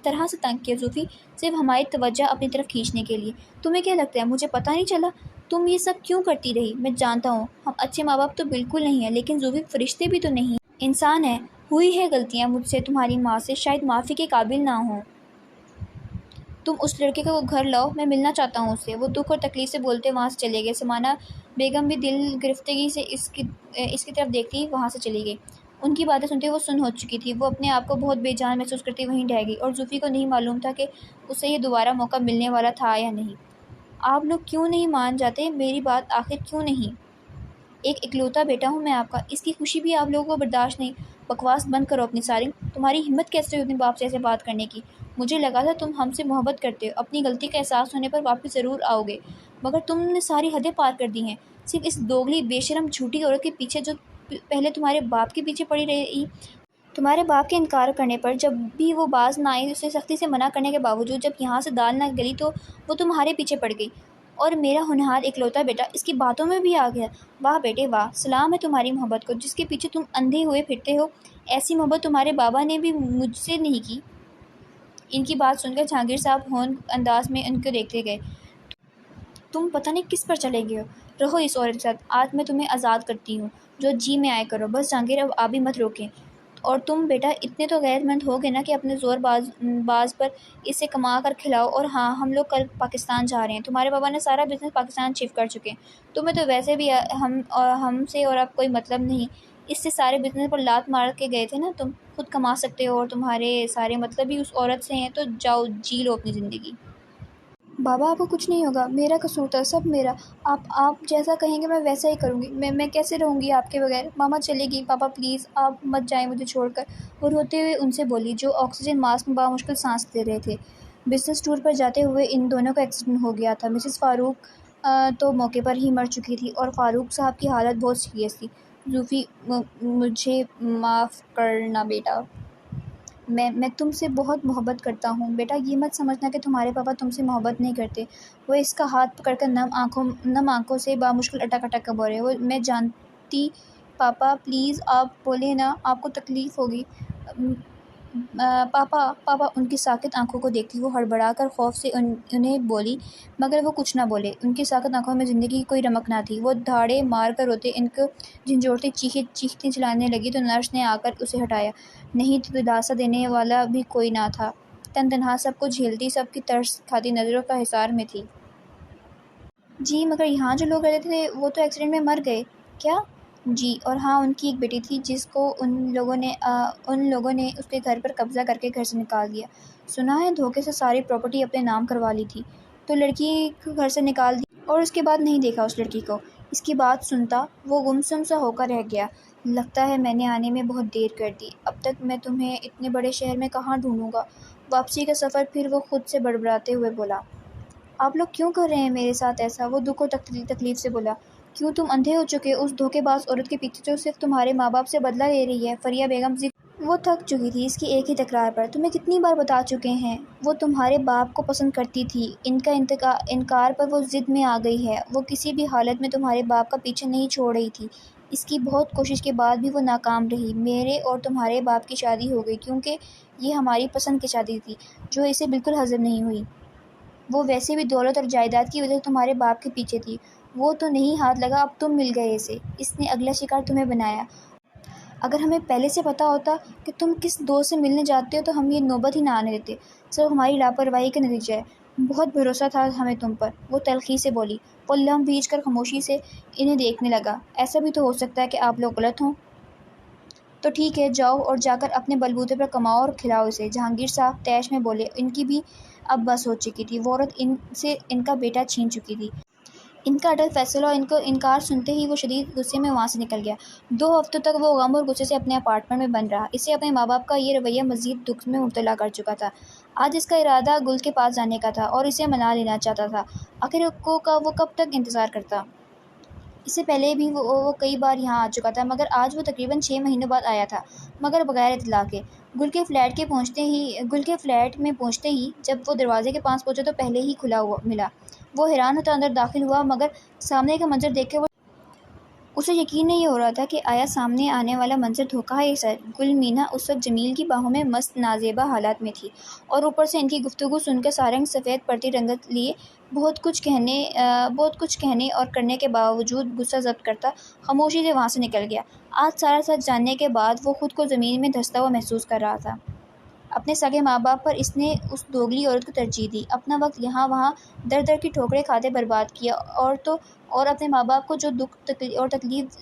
طرح سے تنگ کیا زوفی، صرف ہماری توجہ اپنی طرف کھینچنے کے لیے۔ تمہیں کیا لگتا ہے مجھے پتہ نہیں چلا؟ تم یہ سب کیوں کرتی رہی؟ میں جانتا ہوں ہم اچھے ماں باپ تو بالکل نہیں ہیں، لیکن زوفی فرشتے بھی تو نہیں، انسان ہیں۔ ہوئی ہے غلطیاں مجھ سے، تمہاری ماں سے، شاید معافی کے قابل نہ ہوں۔ تم اس لڑکے کو گھر لاؤ، میں ملنا چاہتا ہوں اس سے، وہ دکھ اور تکلیف سے بولتے وہاں سے چلے گئے۔ سمانہ بیگم بھی دل گرفتگی سے اس کی طرف دیکھتی وہاں سے چلی گئی۔ ان کی باتیں سنتے وہ سن ہو چکی تھی، وہ اپنے آپ کو بہت بے جان محسوس کرتی وہیں ڈھہ گئی، اور زوفی کو نہیں معلوم تھا کہ اسے یہ دوبارہ موقع ملنے والا تھا یا نہیں۔ آپ لوگ کیوں نہیں مان جاتے میری بات؟ آخر کیوں نہیں؟ ایک اکلوتا بیٹا ہوں میں آپ کا، اس کی خوشی بھی آپ لوگوں کو برداشت نہیں؟ بکواس بند کرو اپنی ساری، تمہاری ہمت کیسے ہوئی اپنے باپ سے ایسے بات کرنے کی؟ مجھے لگا تھا تم ہم سے محبت کرتے ہو، اپنی غلطی کا احساس ہونے پر واپس ضرور آؤ گے، مگر تم نے ساری حدیں پار کر دی ہیں، صرف اس دوگلی بے شرم جھوٹی عورت کے پیچھے جو پہلے تمہارے باپ کے پیچھے پڑی رہی۔ تمہارے باپ کے انکار کرنے پر جب بھی وہ باز نہ آئی، اسے سختی سے منع کرنے کے باوجود جب یہاں سے دال نہ گلی تو وہ تمہارے پیچھے پڑ گئی، اور میرا ہونہار اکلوتا بیٹا اس کی باتوں میں بھی آ گیا۔ واہ بیٹے واہ، سلام ہے تمہاری محبت کو جس کے پیچھے تم اندھے ہوئے پھرتے ہو، ایسی محبت تمہارے بابا نے بھی مجھ سے نہیں کی۔ ان کی بات سن کر جہانگیر صاحب ہون انداز میں ان کو دیکھتے گئے۔ تم پتہ نہیں کس پر چلے گئے ہو، رہو اس عورت کے ساتھ، آج میں تمہیں آزاد کرتی ہوں، جو جی میں آئے کرو، بس جہانگیر اب آپ بھی مت روکیں۔ اور تم بیٹا اتنے تو غیرت مند ہو گے نا کہ اپنے زور باز پر اسے کما کر کھلاؤ۔ اور ہاں، ہم لوگ کل پاکستان جا رہے ہیں، تمہارے بابا نے سارا بزنس پاکستان شفٹ کر چکے ہیں، تمہیں تو ویسے بھی ہم سے اور اب کوئی مطلب نہیں، اس سے سارے بزنس پر لات مار کے گئے تھے نا، تم خود کما سکتے ہو اور تمہارے سارے مطلب بھی اس عورت سے ہیں، تو جاؤ جی لو اپنی زندگی۔ بابا آپ کو کچھ نہیں ہوگا، میرا قصور تھا، سب میرا، آپ جیسا کہیں گے میں ویسا ہی کروں گی، میں کیسے رہوں گی آپ کے بغیر؟ ماما چلے گی، پاپا پلیز آپ مت جائیں مجھے چھوڑ کر، وہ روتے ہوئے ان سے بولی، جو آکسیجن ماسک میں بامشکل سانس لے رہے تھے۔ بزنس ٹور پر جاتے ہوئے ان دونوں کا ایکسیڈنٹ ہو گیا تھا، مسز فاروق تو موقع پر ہی مر چکی تھی، اور فاروق صاحب کی حالت بہت سیریس تھی۔ زوفی، مجھے معاف کرنا بیٹا۔ میں تم سے بہت محبت کرتا ہوں بیٹا، یہ مت سمجھنا کہ تمہارے پاپا تم سے محبت نہیں کرتے۔ وہ اس کا ہاتھ پکڑ کر نم آنکھوں سے بامشکل اٹک اٹک کر بولے، وہ میں جانتی پاپا پلیز آپ بولے نا، آپ کو تکلیف ہوگی۔ پاپا پاپا ان کی ساکت آنکھوں کو دیکھتی وہ ہڑبڑا کر خوف سے انہیں بولی، مگر وہ کچھ نہ بولے۔ ان کی ساکت آنکھوں میں زندگی کی کوئی رمق نہ تھی۔ وہ دھاڑے مار کر روتے، ان کو جھنجھوڑتے چیختی چلانے لگی تو نرس نے آ کر اسے ہٹایا، نہیں تو دلاسا دینے والا بھی کوئی نہ تھا۔ تن تنہا سب کو جھیلتی، سب کی ترس کھاتی نظروں کا حصار میں تھی۔ جی مگر یہاں جو لوگ رہتے تھے وہ تو ایکسیڈنٹ میں مر گئے۔ کیا؟ جی، اور ہاں ان کی ایک بیٹی تھی جس کو ان لوگوں نے اس کے گھر پر قبضہ کر کے گھر سے نکال دیا۔ سنا ہے دھوکے سے ساری پراپرٹی اپنے نام کروا لی تھی، تو لڑکی کو گھر سے نکال دی اور اس کے بعد نہیں دیکھا اس لڑکی کو۔ اس کی بات سنتا وہ گمسم سا ہو کر رہ گیا۔ لگتا ہے میں نے آنے میں بہت دیر کر دی، اب تک میں تمہیں اتنے بڑے شہر میں کہاں ڈھونڈوں گا۔ واپسی کا سفر پھر وہ خود سے بڑبڑاتے ہوئے بولا، آپ لوگ کیوں کر رہے ہیں میرے ساتھ ایسا؟ وہ دکھ و تکلیف سے بولا، کیوں تم اندھے ہو چکے اس دھوکے باز عورت کے پیچھے جو صرف تمہارے ماں باپ سے بدلہ لے رہی ہے؟ فریہ بیگم وہ تھک چکی تھی اس کی ایک ہی تکرار پر۔ تمہیں کتنی بار بتا چکے ہیں وہ تمہارے باپ کو پسند کرتی تھی، ان کا انکار پر وہ ضد میں آ گئی ہے۔ وہ کسی بھی حالت میں تمہارے باپ کا پیچھا نہیں چھوڑ رہی تھی، اس کی بہت کوشش کے بعد بھی وہ ناکام رہی۔ میرے اور تمہارے باپ کی شادی ہو گئی کیونکہ یہ ہماری پسند کی شادی تھی جو اسے بالکل ہضم نہیں ہوئی۔ وہ ویسے بھی دولت اور جائیداد کی وجہ سے تمہارے باپ کے پیچھے تھی، وہ تو نہیں ہاتھ لگا، اب تم مل گئے اسے، اس نے اگلا شکار تمہیں بنایا۔ اگر ہمیں پہلے سے پتا ہوتا کہ تم کس دوست سے ملنے جاتے ہو تو ہم یہ نوبت ہی نہ آنے دیتے، سب ہماری لاپرواہی کا نتیجہ ہے۔ بہت بھروسہ تھا ہمیں تم پر، وہ تلخی سے بولی۔ وہ لم بھیج کر خاموشی سے انہیں دیکھنے لگا۔ ایسا بھی تو ہو سکتا ہے کہ آپ لوگ غلط ہوں۔ تو ٹھیک ہے، جاؤ اور جا کر اپنے بل بوتے پر کماؤ اور کھلاؤ اسے۔ جہانگیر صاحب طیش میں بولے، ان کی بھی اب بس ہو چکی تھی، وہ عورت ان سے ان کا بیٹا چھین چکی تھی۔ ان کا اٹل فیصلہ اور انکار سنتے ہی وہ شدید غصے میں وہاں سے نکل گیا۔ 2 ہفتوں تک وہ غم اور غصے سے اپنے اپارٹمنٹ میں بند رہا۔ اسے اپنے ماں باپ کا یہ رویہ مزید دکھ میں مبتلا کر چکا تھا۔ آج اس کا ارادہ گل کے پاس جانے کا تھا اور اسے منا لینا چاہتا تھا۔ آخر وہ کب تک انتظار کرتا؟ اس سے پہلے بھی وہ کئی بار یہاں آ چکا تھا، مگر آج وہ تقریباً 6 مہینوں بعد آیا تھا، مگر بغیر اطلاع کے۔ گل کے فلیٹ میں پہنچتے ہی جب وہ دروازے کے پاس پہنچا تو پہلے ہی کھلا ہوا ملا۔ وہ حیران ہوتا اندر داخل ہوا، مگر سامنے کا منظر دیکھ کے اسے یقین نہیں ہو رہا تھا کہ آیا سامنے آنے والا منظر دھوکہ ہے یا سچ۔ گل مینا اس وقت جمیل کی باہوں میں مست نازیبا حالات میں تھی، اور اوپر سے ان کی گفتگو سن کر سارنگ سفید پڑتی رنگت لیے بہت کچھ کہنے اور کرنے کے باوجود غصہ ضبط کرتا خاموشی سے وہاں سے نکل گیا۔ آج سارا سچ جاننے کے بعد وہ خود کو زمین میں دھنستا ہوا محسوس کر رہا تھا۔ اپنے سگے ماں باپ پر اس نے اس دوگلی عورت کو ترجیح دی، اپنا وقت یہاں وہاں در در کی ٹھوکریں کھاتے برباد کیا، اور اپنے ماں باپ کو جو دکھ اور تکلیف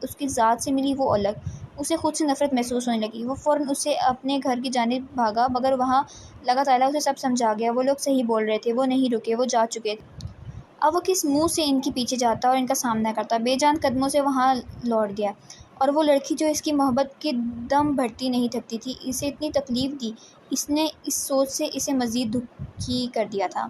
اس کی ذات سے ملی وہ الگ۔ اسے خود سے نفرت محسوس ہونے لگی۔ وہ فوراً اسے اپنے گھر کی جانب بھاگا، مگر وہاں لگا تالا اسے سب سمجھا گیا۔ وہ لوگ صحیح بول رہے تھے، وہ نہیں رکے، وہ جا چکے تھے۔ اب وہ کس منہ سے ان کے پیچھے جاتا اور ان کا سامنا کرتا؟ بے جان قدموں سے وہاں لوٹ گیا، اور وہ لڑکی جو اس کی محبت کے دم بھرتی نہیں تھکتی تھی، اسے اتنی تکلیف دی، اس نے اس سوچ سے اسے مزید دکھی کر دیا تھا۔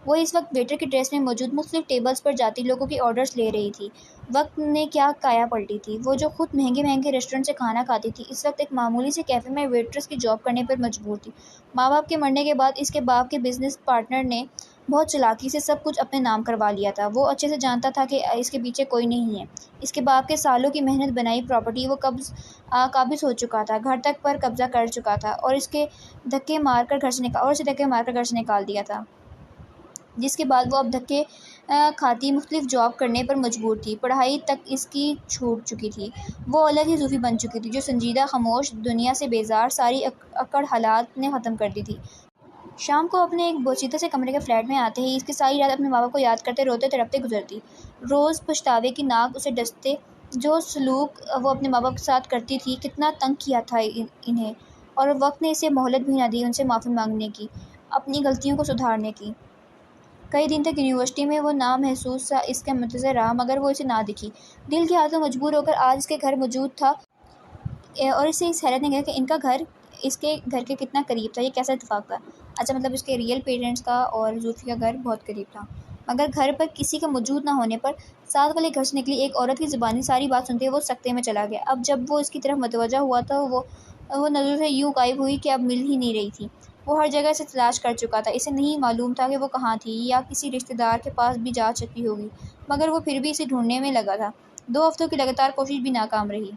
وہ اس وقت ویٹر کی ڈریس میں موجود مختلف ٹیبلز پر جاتی لوگوں کے آرڈرز لے رہی تھی۔ وقت نے کیا کایا پلٹی تھی! وہ جو خود مہنگے ریسٹورنٹ سے کھانا کھاتی تھی، اس وقت ایک معمولی سے کیفے میں ویٹرس کی جاب کرنے پر مجبور تھی۔ ماں باپ کے مرنے کے بعد اس کے باپ کے بزنس پارٹنر نے بہت چالاکی سے سب کچھ اپنے نام کروا لیا تھا۔ وہ اچھے سے جانتا تھا کہ اس کے پیچھے کوئی نہیں ہے۔ اس کے باپ کے سالوں کی محنت بنائی پراپرٹی وہ قابض ہو چکا تھا، گھر تک پر قبضہ کر چکا تھا، اور اسے دھکے مار کر گھر سے نکال دیا تھا، جس کے بعد وہ اب دھکے کھاتی مختلف جاب کرنے پر مجبور تھی۔ پڑھائی تک اس کی چھوٹ چکی تھی۔ وہ الگ ہی صوفی بن چکی تھی جو سنجیدہ، خاموش، دنیا سے بیزار، ساری اکڑ حالات نے ختم کر دی تھی۔ شام کو اپنے ایک بوسیدہ سے کمرے کے فلیٹ میں آتے ہی اس کی ساری رات اپنے ماں باپ کو یاد کرتے، روتے تڑپتے گزرتی۔ روز پچھتاوے کی ناک اسے ڈستے۔ جو سلوک وہ اپنے ماں باپ کے ساتھ کرتی تھی کتنا تنگ کیا تھا انہیں، اور وقت نے اسے مہلت بھی نہ دی ان سے معافی مانگنے کی، اپنی غلطیوں کو سدھارنے کی۔ کئی دن تک یونیورسٹی میں وہ نامحسوس سا اس کا منتظر رہا، مگر وہ اسے نہ دکھی۔ دل کی حالت میں مجبور ہو کر آج اس کے گھر موجود تھا، اور اسے اس حیرت نے کہا کہ ان کا گھر اس کے گھر کے کتنا قریب تھا۔ یہ کیسا اتفاق تھا؟ اچھا، مطلب اس کے ریئل پیرنٹس کا اور زلفی کا گھر بہت قریب تھا، مگر گھر پر کسی کا موجود نہ ہونے پر ساتھ والے گھر سے نکلی ایک عورت کی زبانی ساری بات سنتے وہ سکتے میں چلا گیا۔ اب جب وہ اس کی طرف متوجہ ہوا تو وہ وہ نظروں سے یوں غائب ہوئی کہ اب مل ہی نہیں رہی تھی۔ وہ ہر جگہ سے تلاش کر چکا تھا، اسے نہیں معلوم تھا کہ وہ کہاں تھی، یا کسی رشتہ دار کے پاس بھی جا چکی ہوگی، مگر وہ پھر بھی اسے ڈھونڈنے میں لگا تھا۔ 2 ہفتوں کی لگاتار کوشش بھی ناکام رہی۔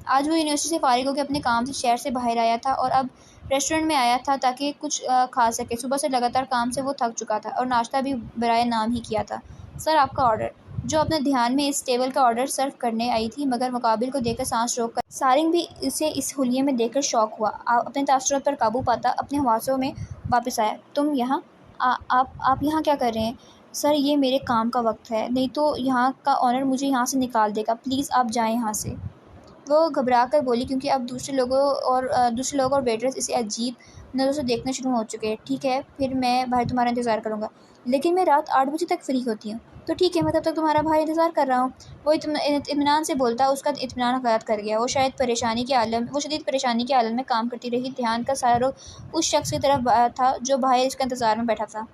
آج وہ یونیورسٹی سے فارغ ہو کے اپنے کام سے شہر سے باہر آیا تھا اور اب ریسٹورنٹ میں آیا تھا تاکہ کچھ کھا سکے۔ صبح سے لگاتار کام سے وہ تھک چکا تھا اور ناشتہ بھی برائے نام ہی کیا تھا۔ سر، آپ کا آرڈر۔ جو اپنے دھیان میں اس ٹیبل کا آرڈر سرو کرنے آئی تھی، مگر مقابل کو دیکھ کر سانس روک کر سارنگ بھی اسے اس حلیے میں دیکھ کر شوق ہوا۔ اپنے تاثرات پر قابو پاتا اپنے حواسوں میں واپس آیا۔ تم یہاں؟ آپ یہاں کیا کر رہے ہیں؟ سر، یہ میرے کام کا وقت ہے، نہیں تو یہاں کا آنر مجھے یہاں سے نکال دے گا، پلیز آپ جائیں یہاں سے۔ وہ گھبرا کر بولی، کیونکہ اب دوسرے لوگ اور ویٹرز اسے عجیب نظروں سے دیکھنا شروع ہو چکے۔ ٹھیک ہے، پھر میں باہر تمہارا انتظار کروں گا، لیکن میں رات 8 بجے تک فری ہوتی ہوں۔ تو ٹھیک ہے، میں تب تک تمہارا باہر انتظار کر رہا ہوں۔ وہ اطمینان سے بولتا اس کا اطمینان غلط کر گیا۔ وہ شدید پریشانی کے عالم میں کام کرتی رہی۔ دھیان کا سارا رخ اس شخص کی طرف تھا جو باہر اس کا انتظار میں بیٹھا تھا۔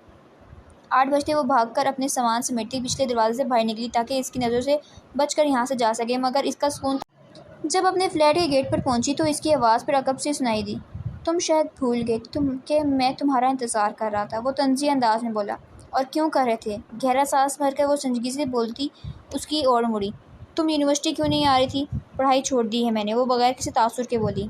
8 بجتے وہ بھاگ کر اپنے سامان سمیٹتی پچھلے دروازے سے باہر نکلی تاکہ اس کی نظروں سے بچ کر یہاں سے جا سکے، مگر اس کا سکون جب اپنے فلیٹ کے گیٹ پر پہنچی تو اس کی آواز پھر عقب سے سنائی دی۔ تم شاید بھول گئے کہ میں تمہارا انتظار کر رہا تھا، وہ طنزیہ انداز میں بولا۔ اور کیوں کر رہے تھے؟ گہرا سانس بھر کر وہ سنجیدگی سے بولتی اس کی اور مڑی۔ تم یونیورسٹی کیوں نہیں آ رہی تھی؟ پڑھائی چھوڑ دی ہے میں نے، وہ بغیر کسی تاثر کے بولی۔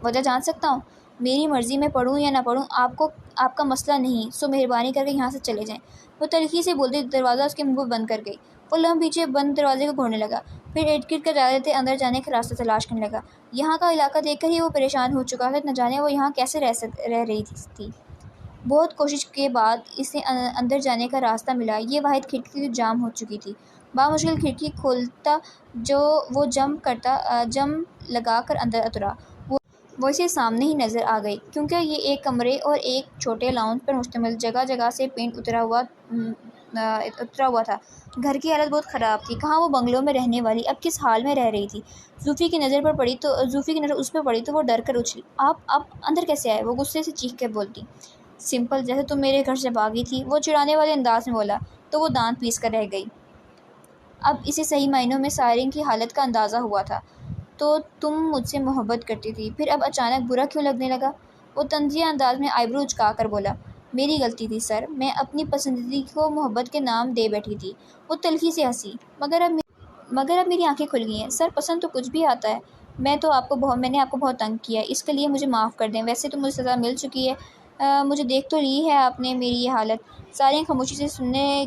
وجہ جان سکتا ہوں؟ میری مرضی، میں پڑھوں یا نہ پڑھوں آپ کا مسئلہ نہیں، سو مہربانی کر کے یہاں سے چلے جائیں، وہ تلخی سے بولتی دروازہ اس کے منہ پر بند کر گئی۔ وہ لمحہ پیچھے بند دروازے کو گھورنے لگا، پھر ارد گرد کا جاتے اندر جانے کا راستہ تلاش کرنے لگا۔ یہاں کا علاقہ دیکھ کر ہی وہ پریشان ہو چکا تھا، نہ جانے وہ یہاں کیسے رہ رہی تھی۔ بہت کوشش کے بعد اسے اندر جانے کا راستہ ملا۔ یہ واحد کھڑکی تو جام ہو چکی تھی۔ بامشکل کھڑکی کھولتا وہ جم لگا کر اندر اترا۔ وہ اسے سامنے ہی نظر آ گئی، کیونکہ یہ ایک کمرے اور ایک چھوٹے لاؤنج پر مشتمل جگہ جگہ سے پینٹ اترا ہوا تھا۔ گھر کی حالت بہت خراب تھی۔ کہاں وہ بنگلو میں رہنے والی اب کس حال میں رہ رہی تھی؟ زوفی کی نظر اس پر پڑی تو وہ ڈر کر اچھلی۔ آپ اندر کیسے آئے؟ وہ غصے سے چیخ کر بولتی۔ سمپل، جیسے تم میرے گھر سے بھاگی تھی، وہ چڑھانے والے انداز میں بولا تو وہ دانت پیس کر رہ گئی۔ اب اسے صحیح معنوں میں سارنگ کی حالت کا اندازہ ہوا تھا۔ تو تم مجھ سے محبت کرتی تھی، پھر اب اچانک برا کیوں لگنے لگا؟ وہ طنزیہ انداز میں آئی برو اچکا کر بولا۔ میری غلطی تھی سر، میں اپنی پسندیدگی کو محبت کے نام دے بیٹھی تھی۔ وہ تلخی سے ہنسی۔ مگر اب میری آنکھیں کھل گئی ہیں سر، پسند تو کچھ بھی آتا ہے۔ میں نے آپ کو بہت تنگ کیا ہے، اس کے لیے مجھے معاف کر دیں۔ ویسے تو مجھے سزا مل چکی ہے، مجھے دیکھ تو لی ہے آپ نے میری یہ حالت۔ سارنگ خاموش اسے سننے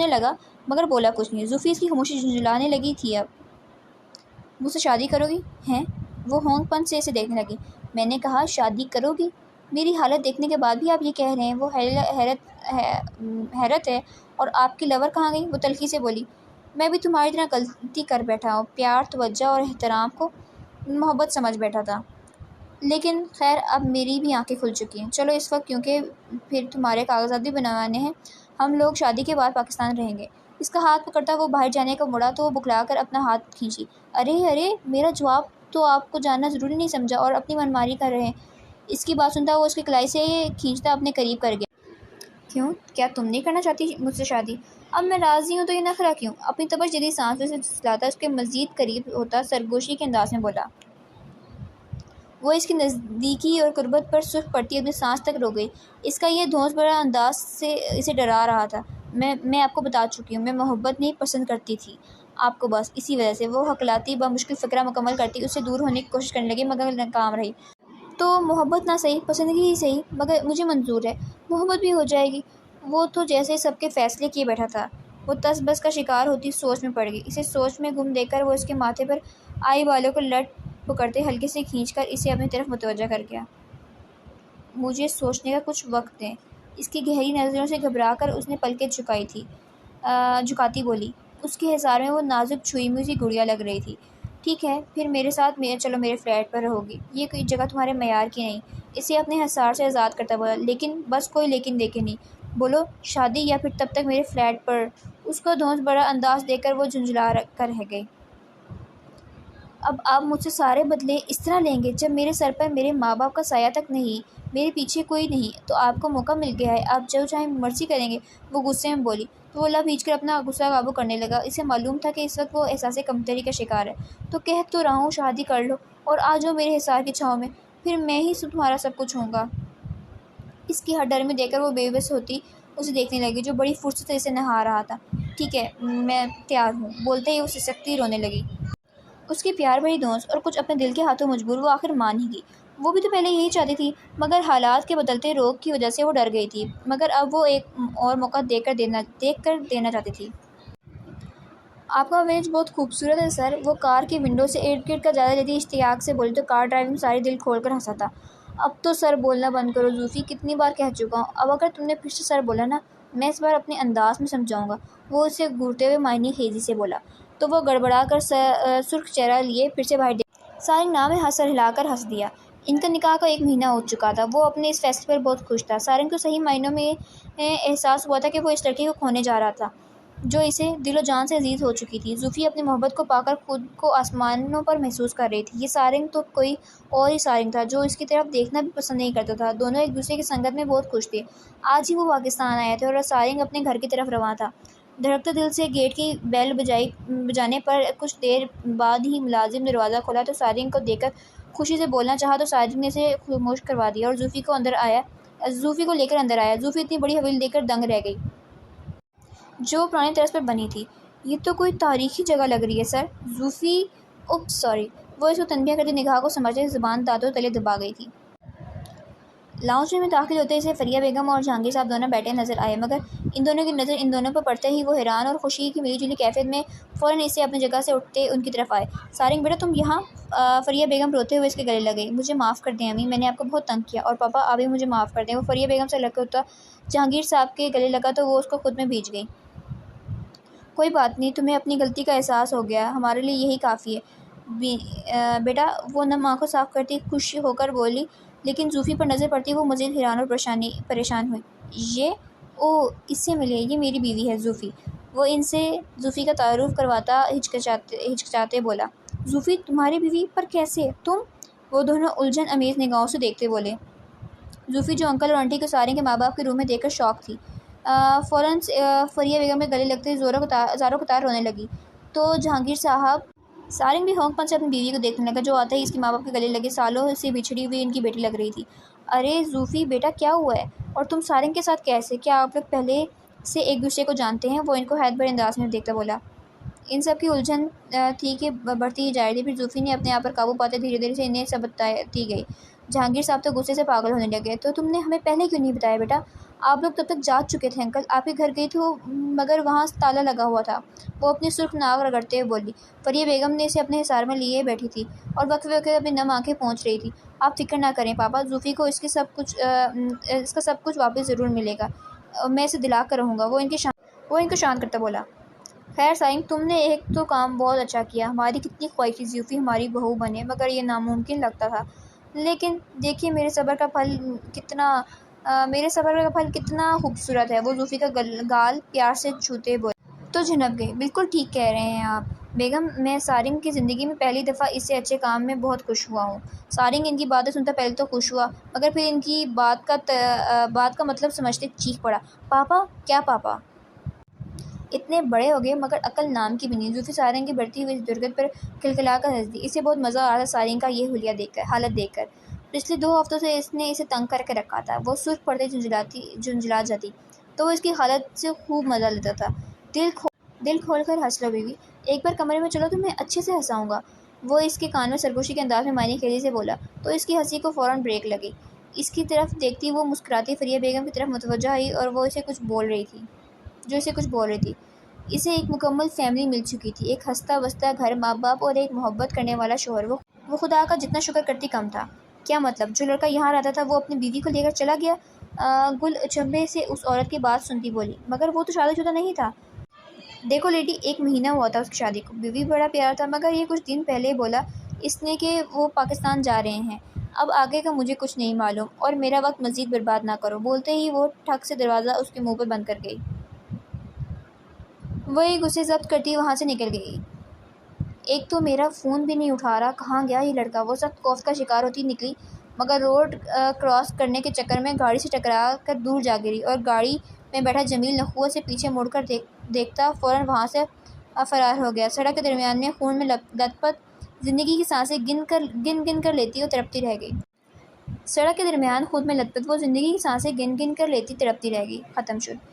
لگا مگر بولا کچھ نہیں۔ زوفی اس کی خاموشی جھنجھلانے لگی تھی۔ اب مجھ سے شادی کرو گی؟ ہیں؟ وہ ہونک پن سے اسے دیکھنے لگی۔ میں نے کہا شادی کرو گی؟ میری حالت دیکھنے کے بعد بھی آپ یہ کہہ رہے ہیں؟ وہ حیرت ہے۔ اور آپ کی لور کہاں گئی؟ وہ تلخی سے بولی۔ میں بھی تمہاری طرح غلطی کر بیٹھا ہوں، پیار، توجہ اور احترام کو محبت سمجھ بیٹھا تھا، لیکن خیر اب میری بھی آنکھیں کھل چکی ہیں۔ چلو اس وقت، کیونکہ پھر تمہارے کاغذات بھی بنوانے ہیں، ہم لوگ شادی کے بعد پاکستان رہیں گے۔ اس کا ہاتھ پکڑتا وہ باہر جانے کو مڑا تو وہ بکھلا کر اپنا ہاتھ کھینچی۔ ارے میرا جواب تو آپ کو جاننا ضروری نہیں سمجھا اور اپنی منمانی کر رہے ہیں۔ اس کی بات سنتا وہ اس کی کلائی سے کھینچتا اپنے قریب کر گیا۔ کیوں؟ کیا تم نہیں کرنا چاہتی مجھ سے شادی؟ اب میں راضی ہوں تو یہ نخرہ کیوں؟ اپنی تپش جدید سانسوں سے جھٹلاتا اس کے مزید قریب ہوتا سرگوشی کے انداز میں بولا۔ وہ اس کی نزدیکی اور قربت پر سرخ پڑتی اپنی سانس تک روک گئی۔ اس کا یہ دھونس بھرا انداز سے اسے ڈرا رہا تھا۔ میں آپ کو بتا چکی ہوں، میں محبت نہیں پسند کرتی تھی آپ کو، بس اسی وجہ سے۔ وہ ہکلاتی بمشکل فقرہ مکمل کرتی اس سے دور ہونے کی کوشش کرنے لگی مگر ناکام رہی۔ تو محبت نہ صحیح، پسندگی ہی صحیح، مگر مجھے منظور ہے، محبت بھی ہو جائے گی۔ وہ تو جیسے سب کے فیصلے کیے بیٹھا تھا۔ وہ تس بس کا شکار ہوتی سوچ میں پڑ گئی۔ اسے سوچ میں گم دیکھ کر وہ اس کے ماتھے پر آئی بالوں کو لٹ پکڑتے ہلکے سے کھینچ کر اسے اپنی طرف متوجہ کر گیا۔ مجھے سوچنے کا کچھ وقت دیں۔ اس کی گہری نظروں سے گھبرا کر اس نے پلکیں جھکاتی بولی۔ اس کے حصار میں وہ نازک چھوئی ہوئی سی گڑیا لگ رہی تھی۔ ٹھیک ہے، پھر میرے ساتھ چلو، میرے فلیٹ پر رہو گی، یہ کوئی جگہ تمہارے معیار کی نہیں۔ اسے اپنے حصار سے آزاد کرتا بولا۔ لیکن بس کوئی لیکن دیکھے نہیں، بولو شادی یا پھر تب تک میرے فلیٹ پر۔ اس کا دھونس بھرا انداز دیکھ کر وہ جھنجھلا کر رہ گئی۔ اب آپ مجھ سے سارے بدلے اس طرح لیں گے؟ جب میرے سر پر میرے ماں باپ کا سایہ تک نہیں، میرے پیچھے کوئی نہیں، تو آپ کو موقع مل گیا ہے، آپ جو چاہیں مرضی کریں گے۔ وہ غصے میں بولی تو وہ لب کھینچ کر اپنا غصہ قابو کرنے لگا۔ اسے معلوم تھا کہ اس وقت وہ احساس کمتری کا شکار ہے۔ تو کہہ تو رہا ہوں شادی کر لو اور آ جاؤ میرے حصار کی چھاؤں میں، پھر میں ہی تمہارا سب کچھ ہوں گا۔ اس کی ہر ڈر میں دیکھ کر وہ بے بس ہوتی اسے دیکھنے لگی، جو بڑی فرصت سے اسے نہا رہا تھا۔ ٹھیک ہے، میں تیار ہوں، بولتے ہی وہ سسکتی رونے لگی۔ اس کی پیار بھری دوست اور کچھ اپنے دل کے ہاتھوں مجبور، وہ آخر مان ہی گئی۔ وہ بھی تو پہلے یہی چاہتی تھی، مگر حالات کے بدلتے رخ کی وجہ سے وہ ڈر گئی تھی، مگر اب وہ ایک اور موقع دیکھ کر دینا چاہتی تھی۔ آپ کا ویج بہت خوبصورت ہے سر، وہ کار کی ونڈو سے ارد گرد کا جائزہ لیتی اشتیاق سے بولی تو کار ڈرائیور میں ساری دل کھول کر ہنسا تھا۔ اب تو سر بولنا بند کرو زوفی، کتنی بار کہہ چکا ہوں، اب اگر تم نے پھر سے سر بولا نا، میں اس بار اپنے انداز میں سمجھاؤں گا۔ وہ اسے گھورتے ہوئے معنی خیزی سے بولا تو وہ گڑبڑا کر سرخ چہرہ لیے پھر سے باہر سارنگ نام میں سر ہلا کر ہنس دیا۔ ان کا نکاح کو 1 مہینہ ہو چکا تھا۔ وہ اپنے اس فیصلے پر بہت خوش تھا۔ سارنگ کو صحیح معنوں میں احساس ہوا تھا کہ وہ اس لڑکی کو کھونے جا رہا تھا جو اسے دل و جان سے عزیز ہو چکی تھی۔ زوفی اپنی محبت کو پا کر خود کو آسمانوں پر محسوس کر رہی تھی۔ یہ سارنگ تو کوئی اور ہی سارنگ تھا جو اس کی طرف دیکھنا بھی پسند نہیں کرتا تھا۔ دونوں ایک دوسرے کی سنگت میں بہت خوش تھے۔ آج ہی وہ پاکستان آئے تھے اور سارنگ اپنے گھر کی طرف رواں تھا۔ دھڑکتے دل سے گیٹ کی بیل بجانے پر کچھ دیر بعد ہی ملازم دروازہ کھولا تو سارنگ کو دیکھ کر خوشی سے بولنا چاہا تو سارنگ نے اسے خاموش کروا دیا اور زوفی کو لے کر اندر آیا۔ زوفی اتنی بڑی حویلی دیکھ کر دنگ رہ گئی، جو پرانی طرز پر بنی تھی۔ یہ تو کوئی تاریخی جگہ لگ رہی ہے سر۔ زوفی اوپس سوری، وہ اس کو تنبیہ کرتی نگاہ کو سمجھتے زبان دانتوں تلے دبا گئی تھی۔ لاؤنج میں داخل ہوتے اسے فریہ بیگم اور جہانگیر صاحب دونوں بیٹھے نظر آئے، مگر ان دونوں کی نظر ان دونوں پر پڑتے ہی وہ حیران اور خوشی کی ملی جلی کیفیت میں فوراً اسے اپنی جگہ سے اٹھتے ان کی طرف آئے۔ سارنگ بیٹا تم یہاں؟ فریہ بیگم روتے ہوئے اس کے گلے لگ گئی۔ مجھے معاف کر دیں امی، میں نے آپ کو بہت تنگ کیا، اور پاپا آپ بھی مجھے معاف کر دیں۔ وہ فریہ بیگم سے لگ کر اٹھا جہانگیر صاحب کے گلے لگا تو وہ اس کو خود میں بھیج گئی۔ کوئی بات نہیں، تمہیں اپنی غلطی کا احساس ہو گیا، ہمارے لیے یہی کافی ہے بیٹا، وہ نم آنکھوں صاف کرتی خوش ہو کر بولی، لیکن زوفی پر نظر پڑتی وہ مزید حیران اور پریشان ہوئی۔ یہ اس سے ملے، یہ میری بیوی ہے زوفی۔ وہ ان سے زوفی کا تعارف کرواتا ہچکچاتے بولا۔ زوفی تمہاری بیوی؟ پر کیسے تم؟ وہ دونوں الجھن امیز نگاہوں سے دیکھتے بولے۔ زوفی جو انکل اور آنٹی کو سارنگ کے ماں باپ کے روم میں دیکھ کر شاک تھی، فوراً فریہ بیگم کے گلے لگتے زاروں قطار رونے لگی تو جہانگیر صاحب سارنگ بھی ہونک پن سے اپنی بیوی کو دیکھنے لگا جو آتے ہی اس کے ماں باپ کے گلے لگے سالوں سے بچھڑی ہوئی ان کی بیٹی لگ رہی تھی۔ ارے زوفی بیٹا کیا ہوا ہے؟ اور تم سارنگ کے ساتھ کیسے؟ کیا آپ لوگ پہلے سے ایک دوسرے کو جانتے ہیں؟ وہ ان کو حیرت بھرے انداز میں دیکھتا بولا۔ ان سب کی الجھن تھی کہ بڑھتی ہی جا رہی تھی، پھر زوفی نے اپنے آپ پر قابو پاتے دھیرے دھیرے سے انہیں سب بتاتی گئی۔ جہانگیر صاحب تو غصے سے پاگل ہونے لگے۔ تو تم نے ہمیں پہلے کیوں نہیں بتایا بیٹا؟ آپ لوگ تب تک جاگ چکے تھے انکل، آپ کے گھر گئی تھی مگر وہاں تالا لگا ہوا تھا، وہ اپنی سرخ ناک رگڑتے ہوئے بولی۔ فریہ بیگم نے اسے اپنے حصار میں لیے بیٹھی تھی اور وقفے وقفے اپنی نم آنکھیں پوچھ رہی تھی۔ آپ فکر نہ کریں پاپا، زوفی کو اس کا سب کچھ واپس ضرور ملے گا، میں اسے دلا کر رہوں گا، وہ ان کو شانت کرتا بولا۔ خیر سارنگ، تم نے ایک تو کام بہت اچھا کیا، ہماری کتنی خواہش تھی زوفی ہماری بہو بنے، مگر یہ ناممکن لگتا تھا، لیکن دیکھیے میرے صبر کا پھل کتنا خوبصورت ہے۔ وہ زوفی کا گال پیار سے چھوتے بولے تو جھنک گئی۔ بالکل ٹھیک کہہ رہے ہیں آپ بیگم، میں سارنگ کی زندگی میں پہلی دفعہ اس سے اچھے کام میں بہت خوش ہوا ہوں۔ سارنگ ان کی باتیں سنتا پہلے تو خوش ہوا، مگر پھر ان کی بات کا مطلب سمجھتے چیخ پڑا۔ پاپا؟ کیا پاپا؟ اتنے بڑے ہو گئے مگر عقل نام کی بھی نہیں۔ زوفی سارنگ کی بڑھتی ہوئی درگت پر کھلکھلا کر ہنس دی۔ اسے بہت مزہ آ رہا تھا سارنگ کا یہ حالت دیکھ کر۔ پچھلے 2 ہفتوں سے اس نے اسے تنگ کر کے رکھا تھا۔ وہ سرخ پڑتے جھنجھلا جاتی تو وہ اس کی حالت سے خوب مزہ لیتا تھا۔ دل کھول کر ہنس لو بیوی، ایک بار کمرے میں چلو تمہیں اچھے سے ہنساؤں گا، وہ اس کے کان میں سرگوشی کے انداز میں معنی خیزی سے بولا تو اس کی ہنسی کو فوراً بریک لگی۔ اس کی طرف دیکھتی وہ مسکراتی فریہ بیگم کی طرف متوجہ ہوئی اور وہ اسے کچھ بول رہی تھی۔ اسے ایک مکمل فیملی مل چکی تھی، ایک ہنستا بستا گھر، ماں باپ اور ایک محبت کرنے والا شوہر۔ وہ خدا کا جتنا شکر کرتی کم تھا۔ کیا مطلب؟ جو لڑکا یہاں رہتا تھا وہ اپنی بیوی کو لے کر چلا گیا؟ گل اچنبھے سے اس عورت کی بات سنتی بولی۔ مگر وہ تو شادی شدہ نہیں تھا۔ دیکھو لیڈی، 1 مہینہ ہوا تھا اس کی شادی کو، بیوی بڑا پیارا تھا، مگر یہ کچھ دن پہلے بولا اس نے کہ وہ پاکستان جا رہے ہیں۔ اب آگے کا مجھے کچھ نہیں معلوم، اور میرا وقت مزید برباد نہ کرو، بولتے ہی وہ ٹھک سے دروازہ اس کے منہ پر بند کر گئی۔ وہ ایک غصے ضبط کرتی وہاں سے نکل گئی۔ ایک تو میرا فون بھی نہیں اٹھا رہا، کہاں گیا یہ لڑکا؟ وہ سخت خوف کا شکار ہوتی نکلی، مگر روڈ کراس کرنے کے چکر میں گاڑی سے ٹکرا کر دور جا گری، اور گاڑی میں بیٹھا جمیل نخوت سے پیچھے مڑ کر دیکھتا فوراً وہاں سے فرار ہو گیا۔ سڑک کے درمیان میں خون میں لت پت زندگی کی سانسیں گن کر لیتی اور تڑپتی رہ گئی۔ سڑک کے درمیان خود میں لت پت وہ زندگی کی سانسیں گن کر لیتی تڑپتی رہ گئی۔ ختم شد۔